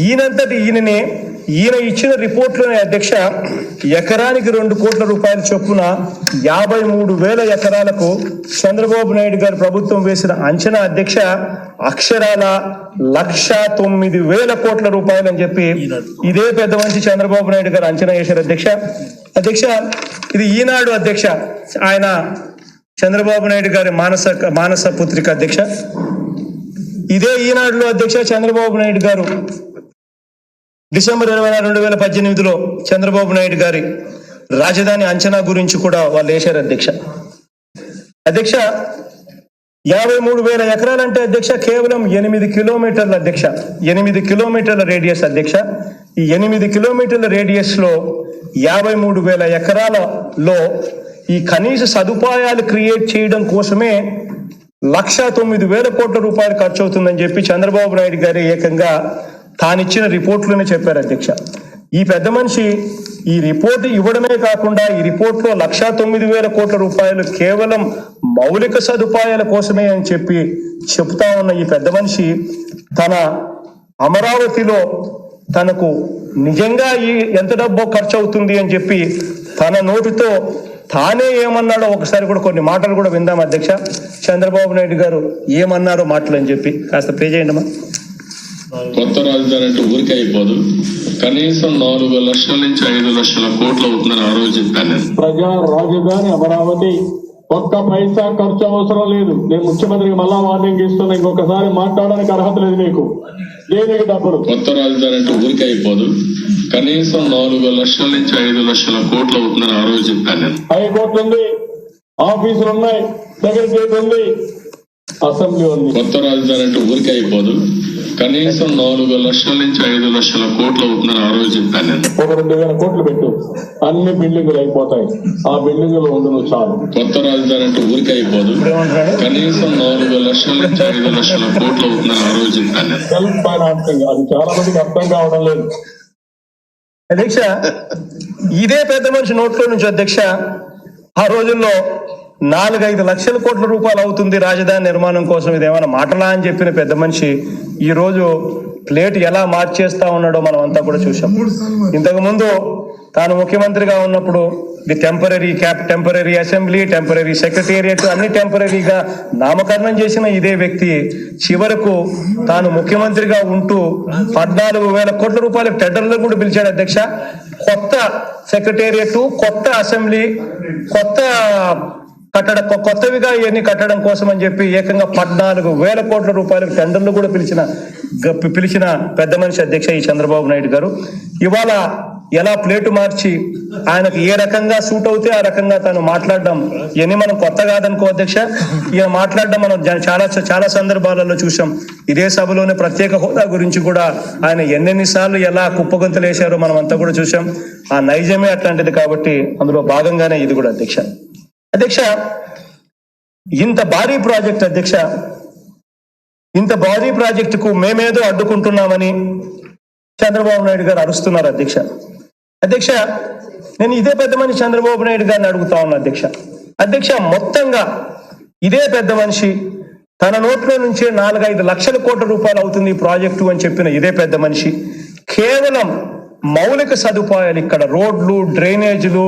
ఈయన ఇచ్చిన రిపోర్ట్లోనే అధ్యక్ష ఎకరానికి 2 కోట్ల రూపాయల చొప్పున 53,000 ఎకరాలకు చంద్రబాబు నాయుడు గారు ప్రభుత్వం వేసిన అంచనా అధ్యక్ష అక్షరాల 1,09,000 కోట్ల రూపాయలు అని చెప్పి ఇదే పెద్ద మనిషి చంద్రబాబు నాయుడు గారు అంచనా వేశారు అధ్యక్ష ఇది ఈనాడు అధ్యక్ష, ఆయన చంద్రబాబు నాయుడు గారి మానస పుత్రిక అధ్యక్ష. ఇదే ఈనాడులో అధ్యక్ష చంద్రబాబు నాయుడు గారు డిసెంబర్ 26, 2018లో చంద్రబాబు నాయుడు గారి రాజధాని అంచనా గురించి కూడా వాళ్ళు వేశారు అధ్యక్ష. 53,000 ఎకరాలంటే అధ్యక్ష కేవలం 8 కిలోమీటర్ల అధ్యక్ష, 8 కిలోమీటర్ల రేడియస్ అధ్యక్ష. ఈ 8 కిలోమీటర్ల రేడియస్ లో 53,000 ఎకరాలలో ఈ కనీస సదుపాయాలు క్రియేట్ చేయడం కోసమే 1,09,000 కోట్ల రూపాయలు ఖర్చు అవుతుందని చెప్పి చంద్రబాబు నాయుడు గారి ఏకంగా తానిచ్చిన రిపోర్ట్లోనే చెప్పారు అధ్యక్ష. ఈ పెద్ద మనిషి ఈ రిపోర్ట్ ఇవ్వడమే కాకుండా ఈ రిపోర్ట్లో 1,09,000 కోట్ల రూపాయలు కేవలం మౌలిక సదుపాయాల కోసమే అని చెప్పి చెప్తా ఉన్న ఈ పెద్ద మనిషి తన అమరావతిలో తనకు నిజంగా ఎంత డబ్బో ఖర్చు అవుతుంది అని చెప్పి తన నోటితో తానే ఏమన్నాడో ఒకసారి కూడా కొన్ని మాటలు కూడా విందాం అధ్యక్ష. చంద్రబాబు నాయుడు గారు ఏమన్నారో మాటలు అని చెప్పి కాస్త ప్లే చేయండి. కొత్త రాజధాని అంటే ఊరికే అయిపోదు, కనీసం 4 లక్షల నుంచి 5 లక్షల కోట్లు అవుతుందని ఆ రోజు చెప్పాను. ప్రజా రాజధాని అమరావతి ఒక్క పైసా ఖర్చు అవసరం లేదు. నేను ముఖ్యమంత్రికి మళ్ళా వార్నింగ్ ఇస్తున్నా, ఇంకొకసారి మాట్లాడడానికి అర్హత లేదు నీకు. దేనికి డబ్బులు? కొత్త రాజధాని అంటే ఊరికే అయిపోదు, కనీసం 4 లక్షల నుంచి 5 లక్షల కోట్లు అవుతుందని ఆ రోజు చెప్పాను. హైకోర్టు ఉంది, ఆఫీసులు ఉన్నాయి, సెక్రటరియట్ ఉంది, అసెంబ్లీ ఉంది. కొత్త రాజధాని అంటే ఊరికే అయిపోదు, కనీసం 4 లక్షల నుంచి 5 లక్షల కోట్లు అవుతుందని ఆ రోజు చెప్పాను. ఒక 2,000 కోట్లు పెట్టు, అన్ని బిల్డింగులు అయిపోతాయి. ఆ బిల్డింగులు ఉండు చాలు. కొత్త రాజధాని అంటే ఊరికే అయిపోదు, కనీసం 4 లక్షల నుంచి 5 లక్షల కోట్లు అవుతుందని ఆ రోజు చెప్పాను. సెల్ఫ్ ఫైనాన్సింగ్ అది చాలా మందికి అర్థం కావడం లేదు అధ్యక్ష. ఇదే పెద్ద మనిషి నోట్లో నుంచి అధ్యక్ష ఆ రోజుల్లో 4-5 లక్షల కోట్ల రూపాయలు అవుతుంది రాజధాని నిర్మాణం కోసం, ఇదేమైనా మాటలా అని చెప్పిన పెద్ద మనిషి ఈ రోజు ప్లేట్ ఎలా మార్చేస్తా ఉన్నాడో మనం అంతా కూడా చూసాం. ఇంతకు ముందు తాను ముఖ్యమంత్రిగా ఉన్నప్పుడు the temporary assembly, temporary secretariat అన్ని టెంపరరీగా నామకరణం చేసిన ఇదే వ్యక్తి చివరకు తాను ముఖ్యమంత్రిగా ఉంటూ 14,000 కోట్ల రూపాయల టెండర్లు కూడా పిలిచాడు అధ్యక్ష. కొత్త సెక్రటేరియట్, కొత్త అసెంబ్లీ, కొత్తవిగా ఇవన్నీ కట్టడం కోసం అని చెప్పి ఏకంగా 14,000 కోట్ల రూపాయల టెండర్లు కూడా పిలిచిన పెద్ద మనిషి అధ్యక్ష ఈ చంద్రబాబు నాయుడు గారు. ఇవాళ ఎలా ప్లేటు మార్చి ఆయనకు ఏ రకంగా సూట్ అవుతే ఆ రకంగా తాను మాట్లాడడం ఇవన్నీ మనం కొత్త కాదనుకో అధ్యక్ష. ఇక మాట్లాడడం మనం చాలా సందర్భాలలో చూసాం. ఇదే సభలోనే ప్రత్యేక హోదా గురించి కూడా ఆయన ఎన్నెన్నిసార్లు ఎలా కుప్పగొంతులు వేశారో మనం అంతా కూడా చూసాం. ఆ నైజమే అట్లాంటిది కాబట్టి అందులో భాగంగానే ఇది కూడా అధ్యక్ష. ఇంత భారీ ప్రాజెక్టుకు మేమేదో అడ్డుకుంటున్నామని చంద్రబాబు నాయుడు గారు అరుస్తున్నారు అధ్యక్ష. నేను ఇదే పెద్ద మనిషి చంద్రబాబు నాయుడు గారిని అడుగుతా ఉన్నా అధ్యక్ష. మొత్తంగా ఇదే పెద్ద మనిషి తన నోట్లో నుంచే 4-5 లక్షల కోట్ల రూపాయలు అవుతుంది ఈ ప్రాజెక్టు అని చెప్పిన ఇదే పెద్ద మనిషి కేవలం మౌలిక సదుపాయాలు ఇక్కడ రోడ్లు, డ్రైనేజీలు,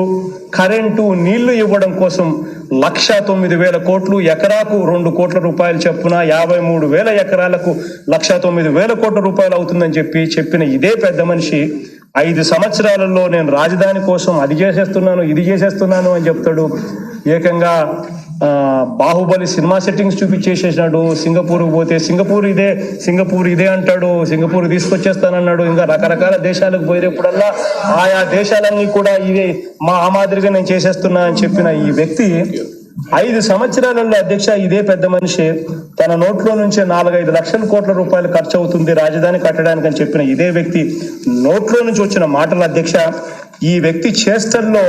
కరెంటు, నీళ్లు ఇవ్వడం కోసం 1,09,000 కోట్లు, ఎకరాకు 2 కోట్ల రూపాయలు చొప్పున 53,000 ఎకరాలకు 1,09,000 కోట్ల రూపాయలు అవుతుందని చెప్పిన ఇదే పెద్ద మనిషి 5 సంవత్సరాలలో నేను రాజధాని కోసం అది చేసేస్తున్నాను, ఇది చేసేస్తున్నాను అని చెప్తాడు. ఏకంగా బాహుబలి సినిమా సెట్టింగ్స్ చూపించేసేసినాడు. సింగపూర్కి పోతే సింగపూర్ ఇదే అంటాడు, సింగపూర్ తీసుకొచ్చేస్తానన్నాడు. ఇంకా రకరకాల దేశాలకు పోయినప్పుడల్లా ఆయా దేశాలన్నీ కూడా ఇదే ఆ మాదిరిగా నేను చేసేస్తున్నా అని చెప్పిన ఈ వ్యక్తి 5 సంవత్సరాలలో అధ్యక్ష ఇదే పెద్ద మనిషి తన నోట్లో నుంచే 4-5 లక్షల కోట్ల రూపాయలు ఖర్చు అవుతుంది రాజధాని కట్టడానికి అని చెప్పిన ఇదే వ్యక్తి నోట్లో నుంచి వచ్చిన మాటలు అధ్యక్ష ఈ వ్యక్తి చేష్టల్లో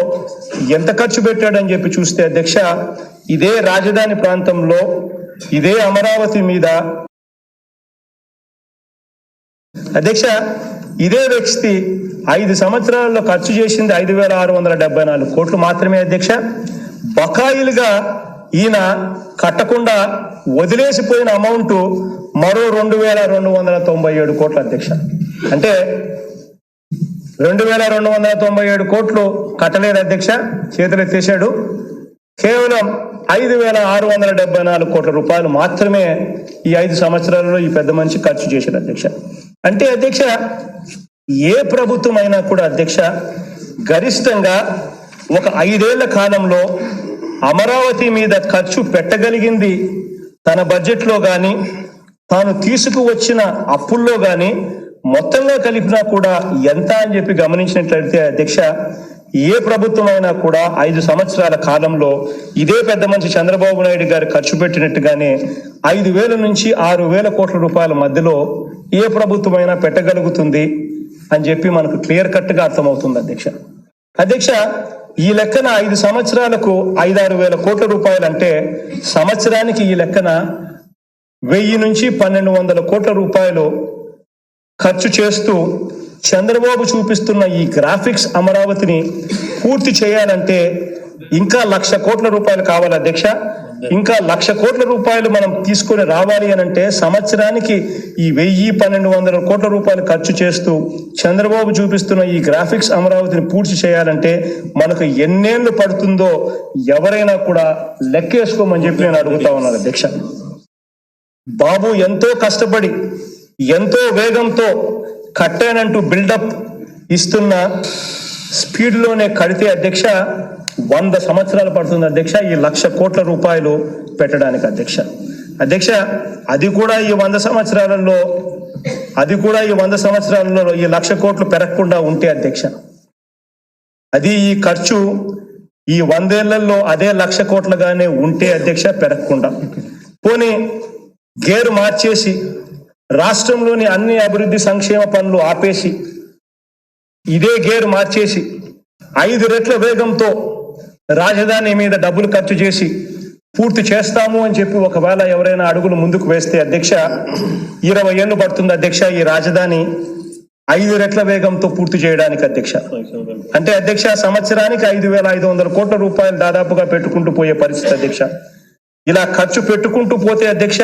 ఎంత ఖర్చు పెట్టాడని చెప్పి చూస్తే అధ్యక్ష ఇదే రాజధాని ప్రాంతంలో ఇదే అమరావతి మీద అధ్యక్ష ఇదే వ్యక్తి 5 సంవత్సరాలలో ఖర్చు చేసింది 5,674 కోట్లు మాత్రమే అధ్యక్ష. బకాయిలుగా ఈయన కట్టకుండా వదిలేసిపోయిన అమౌంట్ మరో 2,297 కోట్ల అధ్యక్ష. అంటే 2297 కోట్లు కట్టలేదు అధ్యక్ష, చేతులెత్తేశాడు. కేవలం 5674 కోట్ల రూపాయలు మాత్రమే ఈ 5 సంవత్సరాలలో ఈ పెద్ద మనిషి ఖర్చు చేశాడు అధ్యక్ష. అంటే అధ్యక్ష, ఏ ప్రభుత్వం అయినా కూడా అధ్యక్ష గరిష్టంగా ఒక 5 ఏళ్ల కాలంలో అమరావతి మీద ఖర్చు పెట్టగలిగింది తన బడ్జెట్లో కానీ తాను తీసుకువచ్చిన అప్పుల్లో కానీ మొత్తంగా కలిపినా కూడా ఎంత అని చెప్పి గమనించినట్లయితే అధ్యక్ష, ఏ ప్రభుత్వం అయినా కూడా 5 సంవత్సరాల కాలంలో ఇదే పెద్ద మనిషి చంద్రబాబు నాయుడు గారు ఖర్చు పెట్టినట్టుగానే 5,000 నుంచి 6,000 కోట్ల రూపాయల మధ్యలో ఏ ప్రభుత్వం అయినా పెట్టగలుగుతుంది అని చెప్పి మనకు క్లియర్ కట్ గా అర్థమవుతుంది అధ్యక్ష. అధ్యక్ష, ఈ లెక్కన 5 సంవత్సరాలకు 5-6 వేల కోట్ల రూపాయలు అంటే సంవత్సరానికి ఈ లెక్కన 1000 నుంచి 1,200 కోట్ల రూపాయలు ఖర్చు చేస్తూ చంద్రబాబు చూపిస్తున్న ఈ గ్రాఫిక్స్ అమరావతిని పూర్తి చేయాలంటే ఇంకా 1,00,000 కోట్ల రూపాయలు కావాలి అధ్యక్ష. ఇంకా 1,00,000 కోట్ల రూపాయలు మనం తీసుకొని రావాలి అని అంటే సంవత్సరానికి ఈ 1,000-1,200 కోట్ల రూపాయలు ఖర్చు చేస్తూ చంద్రబాబు చూపిస్తున్న ఈ గ్రాఫిక్స్ అమరావతిని పూర్తి చేయాలంటే మనకు ఎన్నేళ్లు పడుతుందో ఎవరైనా కూడా లెక్కేసుకోమని చెప్పి నేను అడుగుతా ఉన్నాను అధ్యక్ష. బాబు ఎంతో కష్టపడి ఎంతో వేగంతో కట్టానంటూ బిల్డప్ ఇస్తున్న స్పీడ్లోనే కడితే అధ్యక్ష 100 సంవత్సరాలు పడుతుంది అధ్యక్ష ఈ 1,00,000 కోట్ల రూపాయలు పెట్టడానికి అధ్యక్ష. అధ్యక్ష, అది కూడా ఈ 100 సంవత్సరాలలో ఈ 1,00,000 కోట్లు పెరగకుండా ఉంటే అధ్యక్ష, అది ఈ ఖర్చు ఈ 100 ఏళ్లలో అదే 1,00,000 కోట్లుగానే ఉంటే అధ్యక్ష పెరగకుండా, పోనీ గేరు మార్చేసి రాష్ట్రంలోని అన్ని అభివృద్ధి సంక్షేమ పనులు ఆపేసి ఇదే గేరు మార్చేసి 5 రెట్ల వేగంతో రాజధాని మీద డబ్బులు ఖర్చు చేసి పూర్తి చేస్తాము అని చెప్పి ఒకవేళ ఎవరైనా అడుగులు ముందుకు వేస్తే అధ్యక్ష 20 ఏళ్ళు పడుతుంది అధ్యక్ష ఈ రాజధాని 5 రెట్ల వేగంతో పూర్తి చేయడానికి అధ్యక్ష. అంటే అధ్యక్ష సంవత్సరానికి 5,500 కోట్ల రూపాయలు దాదాపుగా పెట్టుకుంటూ పోయే పరిస్థితి అధ్యక్ష. ఇలా ఖర్చు పెట్టుకుంటూ పోతే అధ్యక్ష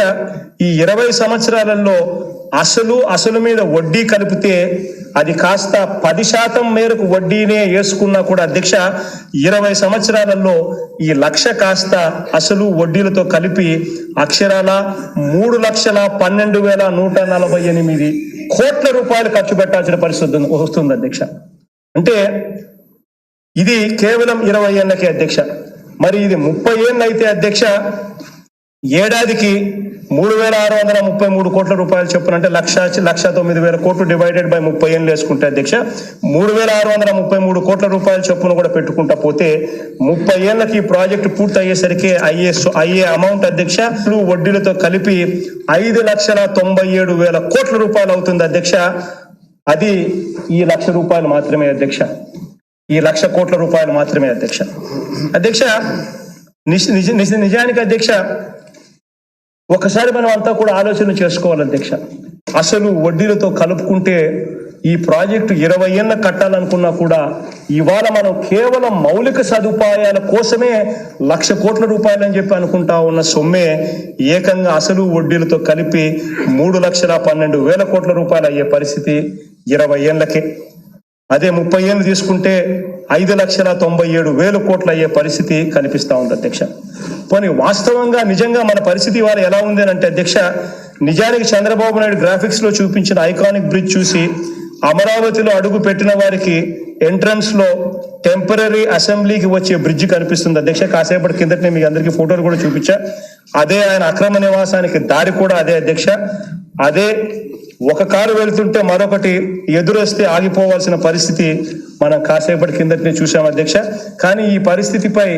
ఈ 20 సంవత్సరాలలో అసలు మీద వడ్డీ కలిపితే అది కాస్త 10% మేరకు వడ్డీనే వేసుకున్నా కూడా అధ్యక్ష 20 సంవత్సరాలలో ఈ 1,00,000 కాస్త అసలు వడ్డీలతో కలిపి అక్షరాల 3,12,148 కోట్ల రూపాయలు ఖర్చు పెట్టాల్సిన పరిస్థితి వస్తుంది అధ్యక్ష. అంటే ఇది కేవలం 20 ఏళ్ళకే అధ్యక్ష. మరి ఇది 30 ఏళ్ళు అయితే అధ్యక్ష ఏడాదికి 3,633 కోట్ల రూపాయలు చొప్పున అంటే 1,09,000 కోట్లు డివైడెడ్ బై 30 ఏళ్ళు వేసుకుంటే అధ్యక్ష 3,633 కోట్ల రూపాయల చొప్పున కూడా పెట్టుకుంటా పోతే 30 ఏళ్ళకి ఈ ప్రాజెక్టు పూర్తి అయ్యేసరికి అయ్యే అమౌంట్ అధ్యక్ష వడ్డీలతో కలిపి 5,97,000 కోట్ల రూపాయలు అవుతుంది అధ్యక్ష. అది ఈ 1,00,000 రూపాయలు మాత్రమే అధ్యక్ష, ఈ 1,00,000 కోట్ల రూపాయలు మాత్రమే అధ్యక్ష. అధ్యక్ష నిజానికి అధ్యక్ష ఒకసారి మనం అంతా కూడా ఆలోచన చేసుకోవాలి అధ్యక్ష. అసలు వడ్డీలతో కలుపుకుంటే ఈ ప్రాజెక్టు 20 ఏళ్ళ కట్టాలనుకున్నా కూడా ఇవాళ మనం కేవలం మౌలిక సదుపాయాల కోసమే 1,00,000 కోట్ల రూపాయలు అని చెప్పి అనుకుంటా ఉన్న సొమ్మే ఏకంగా అసలు వడ్డీలతో కలిపి 3,12,000 కోట్ల రూపాయలు అయ్యే పరిస్థితి 20 ఏళ్ళకే. అదే 30 ఏళ్ళు తీసుకుంటే 5,97,000 కోట్లు అయ్యే పరిస్థితి కనిపిస్తా ఉంది అధ్యక్ష. పోనీ వాస్తవంగా నిజంగా మన పరిస్థితి ఇవాళ ఎలా ఉంది అంటే అధ్యక్ష, నిజానికి చంద్రబాబు నాయుడు గ్రాఫిక్స్ లో చూపించిన ఐకానిక్ బ్రిడ్జ్ చూసి అమరావతిలో అడుగు పెట్టిన వారికి ఎంట్రన్స్ లో టెంపరీ అసెంబ్లీకి వచ్చే బ్రిడ్జ్ కనిపిస్తుంది అధ్యక్ష. కాసేపటి కిందటనే మీకు అందరికీ ఫోటోలు కూడా చూపించా. అదే ఆయన అక్రమ నివాసానికి దారి కూడా అదే అధ్యక్ష. అదే ఒక కారు వెళ్తుంటే మరొకటి ఎదురొస్తే ఆగిపోవాల్సిన పరిస్థితి మనం కాసేపటి కిందటనే చూసాం అధ్యక్ష. కానీ ఈ పరిస్థితిపై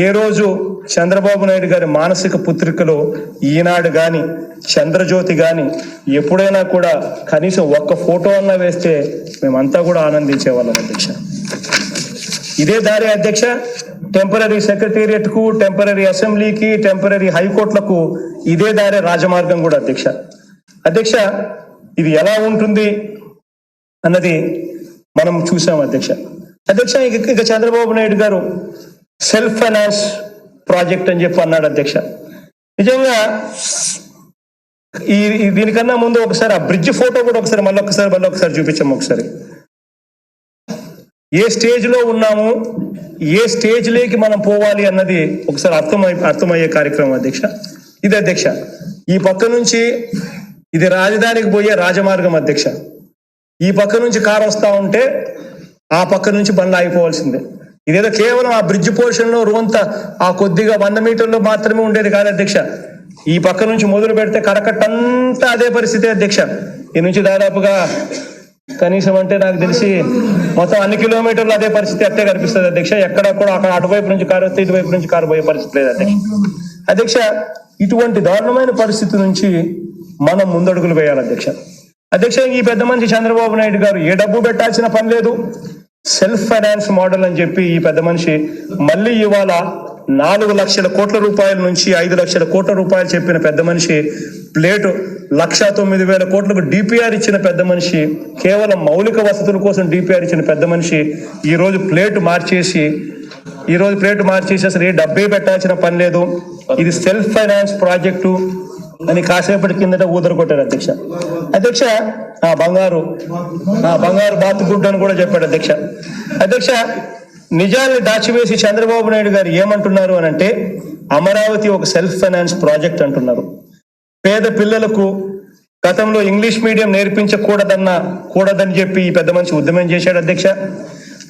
ఏ రోజు చంద్రబాబు నాయుడు గారి మానసిక పుత్రికలో ఈనాడు గాని చంద్రజ్యోతి గాని ఎప్పుడైనా కూడా కనీసం ఒక్క ఫోటో అన్నా వేస్తే మేమంతా కూడా ఆనందించేవాళ్ళం అధ్యక్ష. ఇదే దారి అధ్యక్ష టెంపరీ సెక్రటేరియట్ కు, టెంపరీ అసెంబ్లీకి, టెంపరీ హైకోర్టులకు ఇదే దారి రాజమార్గం కూడా అధ్యక్ష. అధ్యక్ష ఇది ఎలా ఉంటుంది అన్నది మనం చూసాం అధ్యక్ష. అధ్యక్ష ఇక చంద్రబాబు నాయుడు గారు సెల్ఫ్ ఫైనాన్స్ ప్రాజెక్ట్ అని చెప్పి అన్నాడు అధ్యక్ష. నిజంగా దీనికన్నా ముందు ఒకసారి ఆ బ్రిడ్జ్ ఫోటో కూడా మళ్ళీ ఒకసారి చూపించాము. ఒకసారి ఏ స్టేజ్ లో ఉన్నాము, ఏ స్టేజ్ లేకి మనం పోవాలి అన్నది ఒకసారి అర్థమయ్యే కార్యక్రమం అధ్యక్ష. ఇది అధ్యక్ష, ఈ పక్క నుంచి ఇది రాజధానికి పోయే రాజమార్గం అధ్యక్ష. ఈ పక్క నుంచి కారు వస్తా ఉంటే ఆ పక్క నుంచి బండ్లు ఆగిపోవాల్సిందే. ఇదేదో కేవలం ఆ బ్రిడ్జ్ పోర్షన్ లో రోంత ఆ కొద్దిగా 100 మీటర్లు మాత్రమే ఉండేది కాదు అధ్యక్ష. ఈ పక్క నుంచి మొదలు పెడితే కరకట్టంతా అదే పరిస్థితి అధ్యక్ష. ఈ నుంచి దాదాపుగా కనీసం అంటే నాకు తెలిసి మొత్తం అన్ని కిలోమీటర్లు అదే పరిస్థితి అట్టే కనిపిస్తుంది అధ్యక్ష. ఎక్కడ కూడా అక్కడ అటువైపు నుంచి కారు వస్తే ఇటువైపు నుంచి కారు పోయే పరిస్థితి లేదు అధ్యక్ష. అధ్యక్ష, ఇటువంటి దారుణమైన పరిస్థితి నుంచి మనం ముందడుగులు వేయాలి అధ్యక్ష. అధ్యక్ష, ఈ పెద్ద మనిషి చంద్రబాబు నాయుడు గారు ఏ డబ్బు పెట్టాల్సిన పని లేదు, సెల్ఫ్ ఫైనాన్స్ మోడల్ అని చెప్పి ఈ పెద్ద మనిషి మళ్ళీ ఇవాళ 4 లక్షల కోట్ల రూపాయల నుంచి 5 లక్షల కోట్ల రూపాయలు చెప్పిన పెద్ద మనిషి, ప్లేటు 1,09,000 కోట్లకు డిపిఆర్ ఇచ్చిన పెద్ద మనిషి, కేవలం మౌలిక వసతుల కోసం డిపిఆర్ ఇచ్చిన పెద్ద మనిషి ఈ రోజు ప్లేటు మార్చేసి అసలు ఏ డబ్బే పెట్టాల్సిన పని లేదు, ఇది సెల్ఫ్ ఫైనాన్స్ ప్రాజెక్టు అని కాసేపటి కిందట ఊదరు కొట్టారు అధ్యక్ష. అధ్యక్ష, బంగారు బాతుగుడ్డు అని కూడా చెప్పాడు అధ్యక్ష. అధ్యక్ష, నిజాన్ని దాచివేసి చంద్రబాబు నాయుడు గారు ఏమంటున్నారు అని అంటే అమరావతి ఒక సెల్ఫ్ ఫైనాన్స్ ప్రాజెక్ట్ అంటున్నారు. పేద పిల్లలకు గతంలో ఇంగ్లీష్ మీడియం నేర్పించకూడదని చెప్పి ఈ పెద్ద మనిషి ఉద్యమం చేశాడు అధ్యక్ష.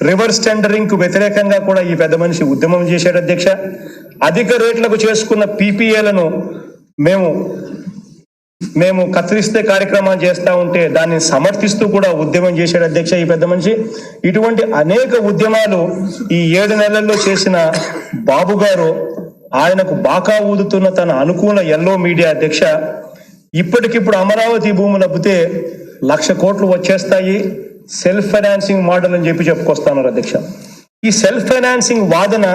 రివర్స్ టెండరింగ్ కు వ్యతిరేకంగా కూడా ఈ పెద్ద మనిషి ఉద్యమం చేశాడు అధ్యక్ష. అధిక రేట్లకు చేసుకున్న పీపీఏలను మేము కత్తిరిస్తే కార్యక్రమాలు చేస్తా ఉంటే దాన్ని సమర్థిస్తూ కూడా ఉద్యమం చేశాడు అధ్యక్ష ఈ పెద్ద మనిషి. ఇటువంటి అనేక ఉద్యమాలు ఈ 7 నెలల్లో చేసిన బాబు గారు ఆయనకు బాకా ఊదుతున్న తన అనుకూల ఎల్లో మీడియా అధ్యక్ష ఇప్పటికిప్పుడు అమరావతి భూములు అబ్బితే 1,00,000 కోట్లు వచ్చేస్తాయి, సెల్ఫ్ ఫైనాన్సింగ్ మోడల్ అని చెప్పి చెప్పుకొస్తున్నారు అధ్యక్ష. ఈ సెల్ఫ్ ఫైనాన్సింగ్ వాదన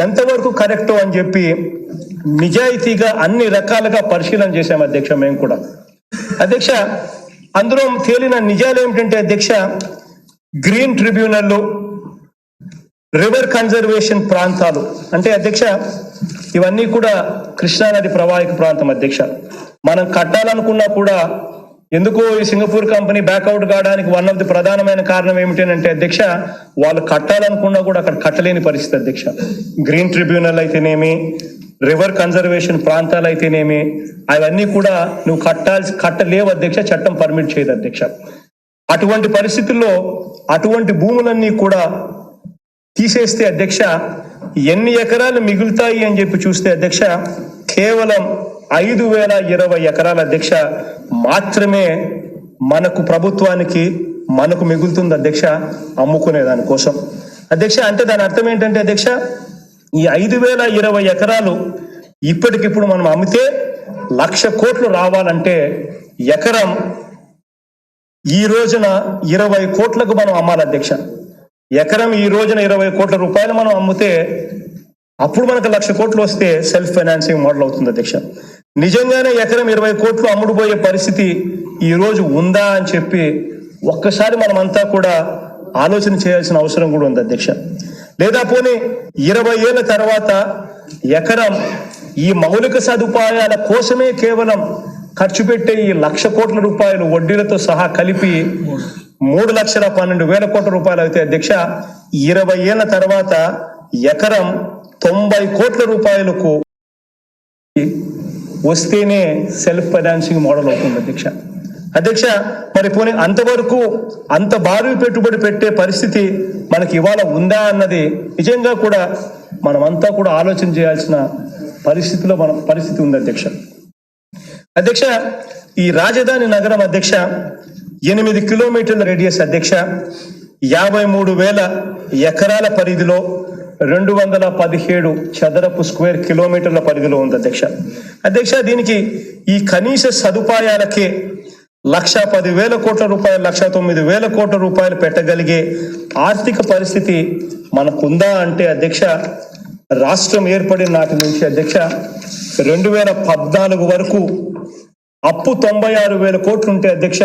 ఎంతవరకు కరెక్టో అని చెప్పి నిజాయితీగా అన్ని రకాలుగా పరిశీలన చేశాం అధ్యక్ష. మేము కూడా అధ్యక్ష అందులో తేలిన నిజాలు ఏమిటంటే అధ్యక్ష, గ్రీన్ ట్రిబ్యునల్, రివర్ కన్జర్వేషన్ ప్రాంతాలు అంటే అధ్యక్ష ఇవన్నీ కూడా కృష్ణానది ప్రవాహిక ప్రాంతం అధ్యక్ష. మనం కట్టాలనుకున్నా కూడా ఎందుకో ఈ సింగపూర్ కంపెనీ బ్యాక్అవుట్ కావడానికి వన్ ఆఫ్ ది ప్రధానమైన కారణం ఏమిటంటే అధ్యక్ష, వాళ్ళు కట్టాలనుకున్నా కూడా అక్కడ కట్టలేని పరిస్థితి అధ్యక్ష. గ్రీన్ ట్రిబ్యునల్ అయితేనేమి, రివర్ కన్జర్వేషన్ ప్రాంతాలు అయితేనేమి, అవన్నీ కూడా నువ్వు కట్టలేవు అధ్యక్ష, చట్టం పర్మిట్ చేయదు అధ్యక్ష. అటువంటి పరిస్థితుల్లో అటువంటి భూములన్నీ కూడా తీసేస్తే అధ్యక్ష ఎన్ని ఎకరాలు మిగులుతాయి అని చెప్పి చూస్తే అధ్యక్ష కేవలం 5,020 ఎకరాల అధ్యక్ష మాత్రమే మనకు ప్రభుత్వానికి మిగులుతుంది అధ్యక్ష అమ్ముకునే దానికోసం అధ్యక్ష. అంటే దాని అర్థం ఏంటంటే అధ్యక్ష ఈ 5,020 ఎకరాలు ఇప్పటికిప్పుడు మనం అమ్మితే 1,00,000 కోట్లు రావాలంటే ఎకరం ఈ రోజున 20 కోట్లకు మనం అమ్మాలి అధ్యక్ష. ఎకరం ఈ రోజున 20 కోట్ల రూపాయలు మనం అమ్మితే అప్పుడు మనకు 1,00,000 కోట్లు వస్తే సెల్ఫ్ ఫైనాన్సింగ్ మోడల్ అవుతుంది అధ్యక్ష. నిజంగానే ఎకరం 20 కోట్లు అమ్ముడుపోయే పరిస్థితి ఈ రోజు ఉందా అని చెప్పి ఒక్కసారి మనమంతా కూడా ఆలోచన చేయాల్సిన అవసరం కూడా ఉంది అధ్యక్ష. లేదా పోనీ 20 ఏళ్ల తర్వాత ఎకరం ఈ మౌలిక సదుపాయాల కోసమే కేవలం ఖర్చు పెట్టే ఈ 1,00,000 కోట్ల రూపాయలు వడ్డీలతో సహా కలిపి 3,12,000 కోట్ల రూపాయలు అయితే అధ్యక్ష 20 ఏళ్ల తర్వాత ఎకరం 90 కోట్ల రూపాయలకు వస్తేనే సెల్ఫ్ ఫైనాన్సింగ్ మోడల్ అవుతుంది అధ్యక్ష. అధ్యక్ష మరి పోనీ అంతవరకు అంత భారీ పెట్టుబడి పెట్టే పరిస్థితి మనకి ఇవాళ ఉందా అన్నది నిజంగా కూడా మనమంతా కూడా ఆలోచన చేయాల్సిన పరిస్థితి ఉంది అధ్యక్ష. అధ్యక్ష ఈ రాజధాని నగరం అధ్యక్ష 8 కిలోమీటర్ల రేడియస్ అధ్యక్ష 53,000 ఎకరాల పరిధిలో 217 చదరపు స్క్వేర్ కిలోమీటర్ల పరిధిలో ఉంది అధ్యక్ష. అధ్యక్ష దీనికి ఈ కనీస సదుపాయాలకే 1,10,000 కోట్ల రూపాయలు 1,09,000 కోట్ల రూపాయలు పెట్టగలిగే ఆర్థిక పరిస్థితి మనకుందా అంటే అధ్యక్ష రాష్ట్రం ఏర్పడిన నాటి నుంచి అధ్యక్ష 2014 వరకు అప్పు 96,000 కోట్లు ఉంటే అధ్యక్ష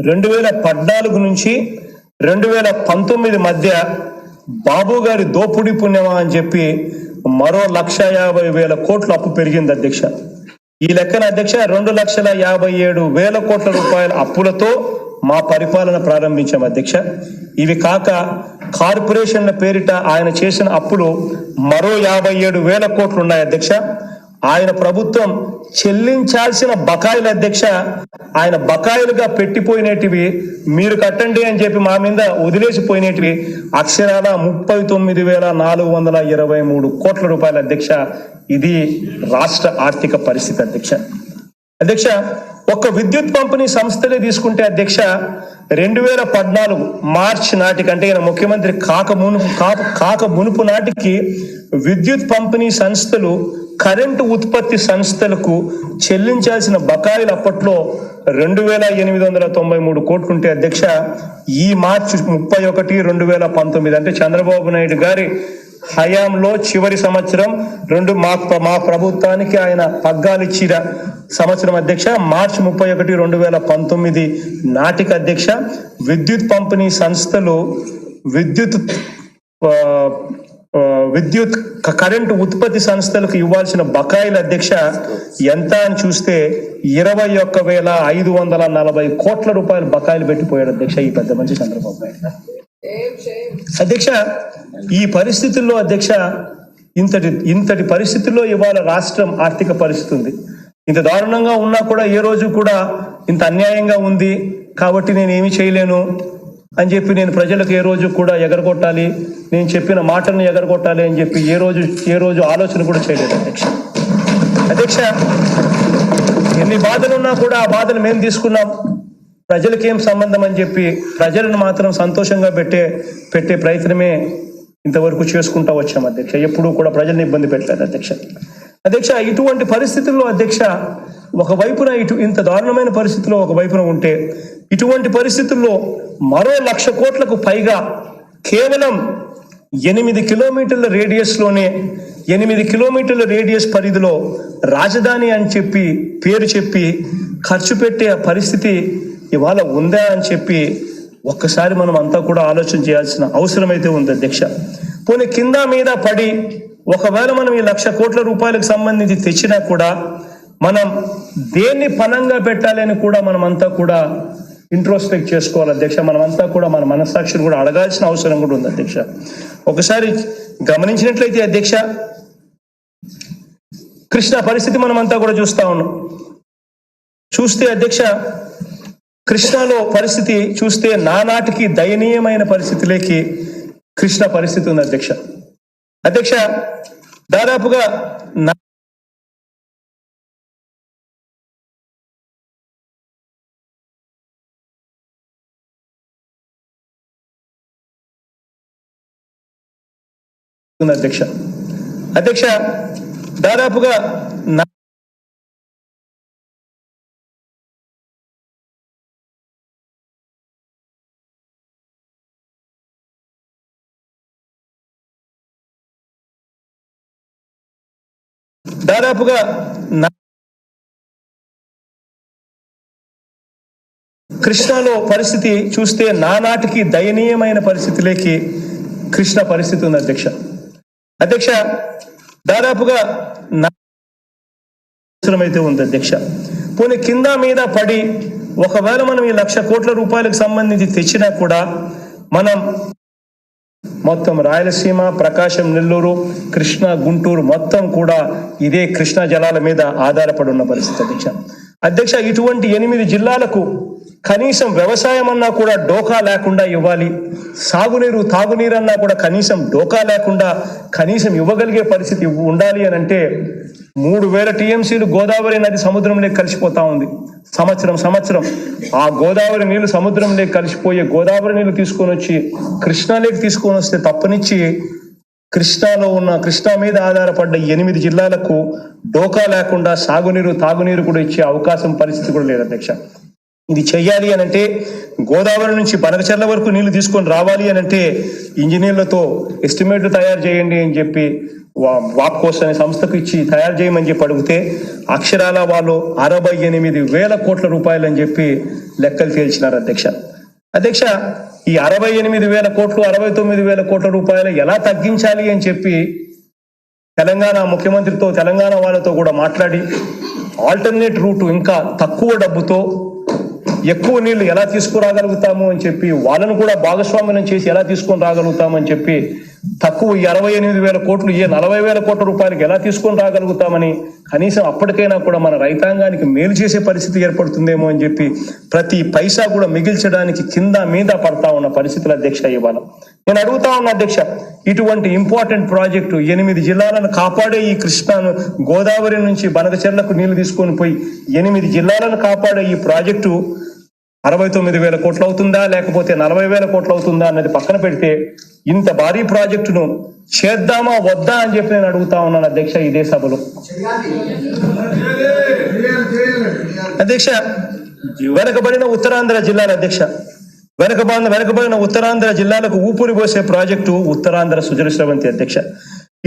2014 నుంచి 2019 మధ్య బాబు గారి దోపుడి పుణ్యమా అని చెప్పి మరో 1,50,000 కోట్లు అప్పు పెరిగింది అధ్యక్ష. ఈ లెక్కన అధ్యక్ష 2,57,000 కోట్ల రూపాయల అప్పులతో మా పరిపాలన ప్రారంభించాం అధ్యక్ష. ఇవి కాక కార్పొరేషన్ల పేరిట ఆయన చేసిన అప్పులు మరో 57,000 కోట్లు ఉన్నాయి అధ్యక్ష. ఆయన ప్రభుత్వం చెల్లించాల్సిన బకాయిలు అధ్యక్ష, ఆయన బకాయిలుగా పెట్టిపోయినటివి మీరు కట్టండి అని చెప్పి మా మీద వదిలేసిపోయినటివి అక్షరాల 39,423 కోట్ల రూపాయల అధ్యక్ష. ఇది రాష్ట్ర ఆర్థిక పరిస్థితి అధ్యక్ష. అధ్యక్ష, ఒక్క విద్యుత్ పంపిణీ సంస్థలే తీసుకుంటే అధ్యక్ష 2014 మార్చి నాటికి, అంటే ఈయన ముఖ్యమంత్రి కాక మునుపు నాటికి విద్యుత్ పంపిణీ సంస్థలు కరెంటు ఉత్పత్తి సంస్థలకు చెల్లించాల్సిన బకాయిలు అప్పట్లో 2,893 కోట్లు ఉంటే అధ్యక్ష, ఈ మార్చి 31, 2019 అంటే చంద్రబాబు నాయుడు గారి హయాంలో చివరి సంవత్సరం మా ప్రభుత్వానికి ఆయన పగ్గాలిచ్చిన సంవత్సరం అధ్యక్ష, మార్చి 31, 2019 నాటికి అధ్యక్ష విద్యుత్ పంపిణీ సంస్థలు విద్యుత్ కరెంటు ఉత్పత్తి సంస్థలకు ఇవ్వాల్సిన బకాయిల అధ్యక్ష ఎంత అని చూస్తే 21,540 కోట్ల రూపాయలు బకాయిలు పెట్టిపోయాడు అధ్యక్ష ఈ పెద్ద మనిషి చంద్రబాబు నాయుడు. అధ్యక్ష, ఈ పరిస్థితుల్లో అధ్యక్ష ఇంతటి పరిస్థితుల్లో ఇవాళ రాష్ట్రం ఆర్థిక పరిస్థితి ఉంది. ఇంత దారుణంగా ఉన్నా కూడా ఏ రోజు కూడా ఇంత అన్యాయంగా ఉంది కాబట్టి నేను ఏమీ చేయలేను అని చెప్పి నేను ప్రజలకు ఏ రోజు కూడా ఎగరగొట్టాలి, నేను చెప్పిన మాటలను ఎగరగొట్టాలి అని చెప్పి ఏ రోజు ఆలోచన కూడా చేయలేదు అధ్యక్ష. అధ్యక్ష, ఎన్ని బాధలున్నా కూడా ఆ బాధలు మేము తీసుకున్నాం, ప్రజలకేం సంబంధం అని చెప్పి ప్రజలను మాత్రం సంతోషంగా పెట్టే ప్రయత్నమే ఇంతవరకు చేసుకుంటా వచ్చాం అధ్యక్ష. ఎప్పుడూ కూడా ప్రజల్ని ఇబ్బంది పెట్టలేదు అధ్యక్ష. అధ్యక్ష, ఇటువంటి పరిస్థితుల్లో అధ్యక్ష ఒకవైపున ఇంత దారుణమైన పరిస్థితుల్లో ఒకవైపున ఉంటే, ఇటువంటి పరిస్థితుల్లో మరో 1,00,000 కోట్లకు పైగా కేవలం 8 కిలోమీటర్ల రేడియస్లోనే 8 కిలోమీటర్ల రేడియస్ పరిధిలో రాజధాని అని చెప్పి పేరు చెప్పి ఖర్చు పెట్టే పరిస్థితి ఇవాళ ఉందా అని చెప్పి ఒక్కసారి మనం అంతా కూడా ఆలోచన చేయాల్సిన అవసరం అయితే ఉంది అధ్యక్ష. పోనీ కింద మీద పడి ఒకవేళ మనం ఈ 1,00,000 కోట్ల రూపాయలకు సంబంధించి తెచ్చినా కూడా మనం దేన్ని పనంగా పెట్టాలి అని కూడా మనమంతా కూడా ఇంట్రోస్పెక్ట్ చేసుకోవాలి అధ్యక్ష. మనమంతా కూడా మన మనస్సాక్షిని కూడా అడగాల్సిన అవసరం కూడా ఉంది అధ్యక్ష. ఒకసారి గమనించినట్లయితే అధ్యక్ష, కృష్ణా పరిస్థితి మనమంతా కూడా చూస్తా ఉన్నాం. చూస్తే అధ్యక్ష కృష్ణాలో పరిస్థితి చూస్తే నానాటికి దయనీయమైన పరిస్థితిలోకి కృష్ణ పరిస్థితి ఉంది అధ్యక్ష. అధ్యక్ష, దాదాపుగా అధ్యక్ష అధ్యక్ష దాదాపుగా కృష్ణాలో పరిస్థితి చూస్తే నానాటికి దయనీయమైన పరిస్థితిలోకి కృష్ణ పరిస్థితి ఉంది అధ్యక్ష. అధ్యక్ష, దాదాపుగా అవసరమైతే ఉంది అధ్యక్ష. పోనీ కింద మీద పడి ఒకవేళ మనం ఈ 1,00,000 కోట్ల రూపాయలకు సంబంధించి తెచ్చినా కూడా మనం మొత్తం రాయలసీమ, ప్రకాశం, నెల్లూరు, కృష్ణా, గుంటూరు మొత్తం కూడా ఇదే కృష్ణా జలాల మీద ఆధారపడి ఉన్న పరిస్థితి అధ్యక్ష. అధ్యక్ష, ఇటువంటి 8 జిల్లాలకు కనీసం వ్యవసాయం అన్నా కూడా డోకా లేకుండా ఇవ్వాలి, సాగునీరు, తాగునీరు అన్నా కూడా కనీసం డోకా లేకుండా కనీసం ఇవ్వగలిగే పరిస్థితి ఉండాలి అని అంటే 3,000 టీఎంసీలు గోదావరి నది సముద్రంలోకి కలిసిపోతా ఉంది సంవత్సరం. ఆ గోదావరి నీళ్లు సముద్రంలోకి కలిసిపోయే గోదావరి నీళ్లు తీసుకొని వచ్చి కృష్ణాలోకి తీసుకొని వస్తే తప్పనిచ్చి కృష్ణాలో ఉన్న కృష్ణా మీద ఆధారపడ్డ 8 జిల్లాలకు డోకా లేకుండా సాగునీరు, తాగునీరు కూడా ఇచ్చే అవకాశం పరిస్థితి కూడా లేదు అధ్యక్ష. ఇది చెయ్యాలి అని అంటే గోదావరి నుంచి బనకచెర్ల వరకు నీళ్లు తీసుకొని రావాలి అని అంటే ఇంజనీర్లతో ఎస్టిమేట్లు తయారు చేయండి అని చెప్పి వాప్కోస్ అనే సంస్థకు ఇచ్చి తయారు చేయమని చెప్పి అడిగితే అక్షరాల వాళ్ళు 68,000 కోట్ల రూపాయలు అని చెప్పి లెక్కలు తేల్చినారు అధ్యక్ష. అధ్యక్ష, ఈ 68,000 కోట్లు 69,000 కోట్ల రూపాయలు ఎలా తగ్గించాలి అని చెప్పి తెలంగాణ ముఖ్యమంత్రితో, తెలంగాణ వాళ్ళతో కూడా మాట్లాడి ఆల్టర్నేట్ రూట్ ఇంకా తక్కువ డబ్బుతో ఎక్కువ నీళ్లు ఎలా తీసుకురాగలుగుతాము అని చెప్పి వాళ్ళను కూడా భాగస్వామ్యం చేసి ఎలా తీసుకొని రాగలుగుతామని చెప్పి తక్కువ 68,000 కోట్లు 40,000 కోట్ల రూపాయలకి ఎలా తీసుకొని రాగలుగుతామని కనీసం అప్పటికైనా కూడా మన రైతాంగానికి మేలు చేసే పరిస్థితి ఏర్పడుతుందేమో అని చెప్పి ప్రతి పైసా కూడా మిగిల్చడానికి కింద మీద పడతా ఉన్న పరిస్థితులు అధ్యక్ష ఇవాళ నేను అడుగుతా ఉన్నా అధ్యక్ష, ఇటువంటి ఇంపార్టెంట్ ప్రాజెక్టు 8 జిల్లాలను కాపాడే ఈ కృష్ణాను గోదావరి నుంచి బనకచెర్లకు నీళ్లు తీసుకొని పోయి 8 జిల్లాలను కాపాడే ఈ ప్రాజెక్టు 69,000 కోట్లు అవుతుందా లేకపోతే 40,000 కోట్లు అవుతుందా అన్నది పక్కన పెడితే ఇంత భారీ ప్రాజెక్టును చేద్దామా వద్దా అని చెప్పి నేను అడుగుతా ఉన్నాను అధ్యక్ష ఇదే సభలో. అధ్యక్ష, వెనకబడిన ఉత్తరాంధ్ర జిల్లాల అధ్యక్ష వెనకబడిన ఉత్తరాంధ్ర జిల్లాలకు ఊపిరి పోసే ప్రాజెక్టు ఉత్తరాంధ్ర సుజల స్రవంతి అధ్యక్ష.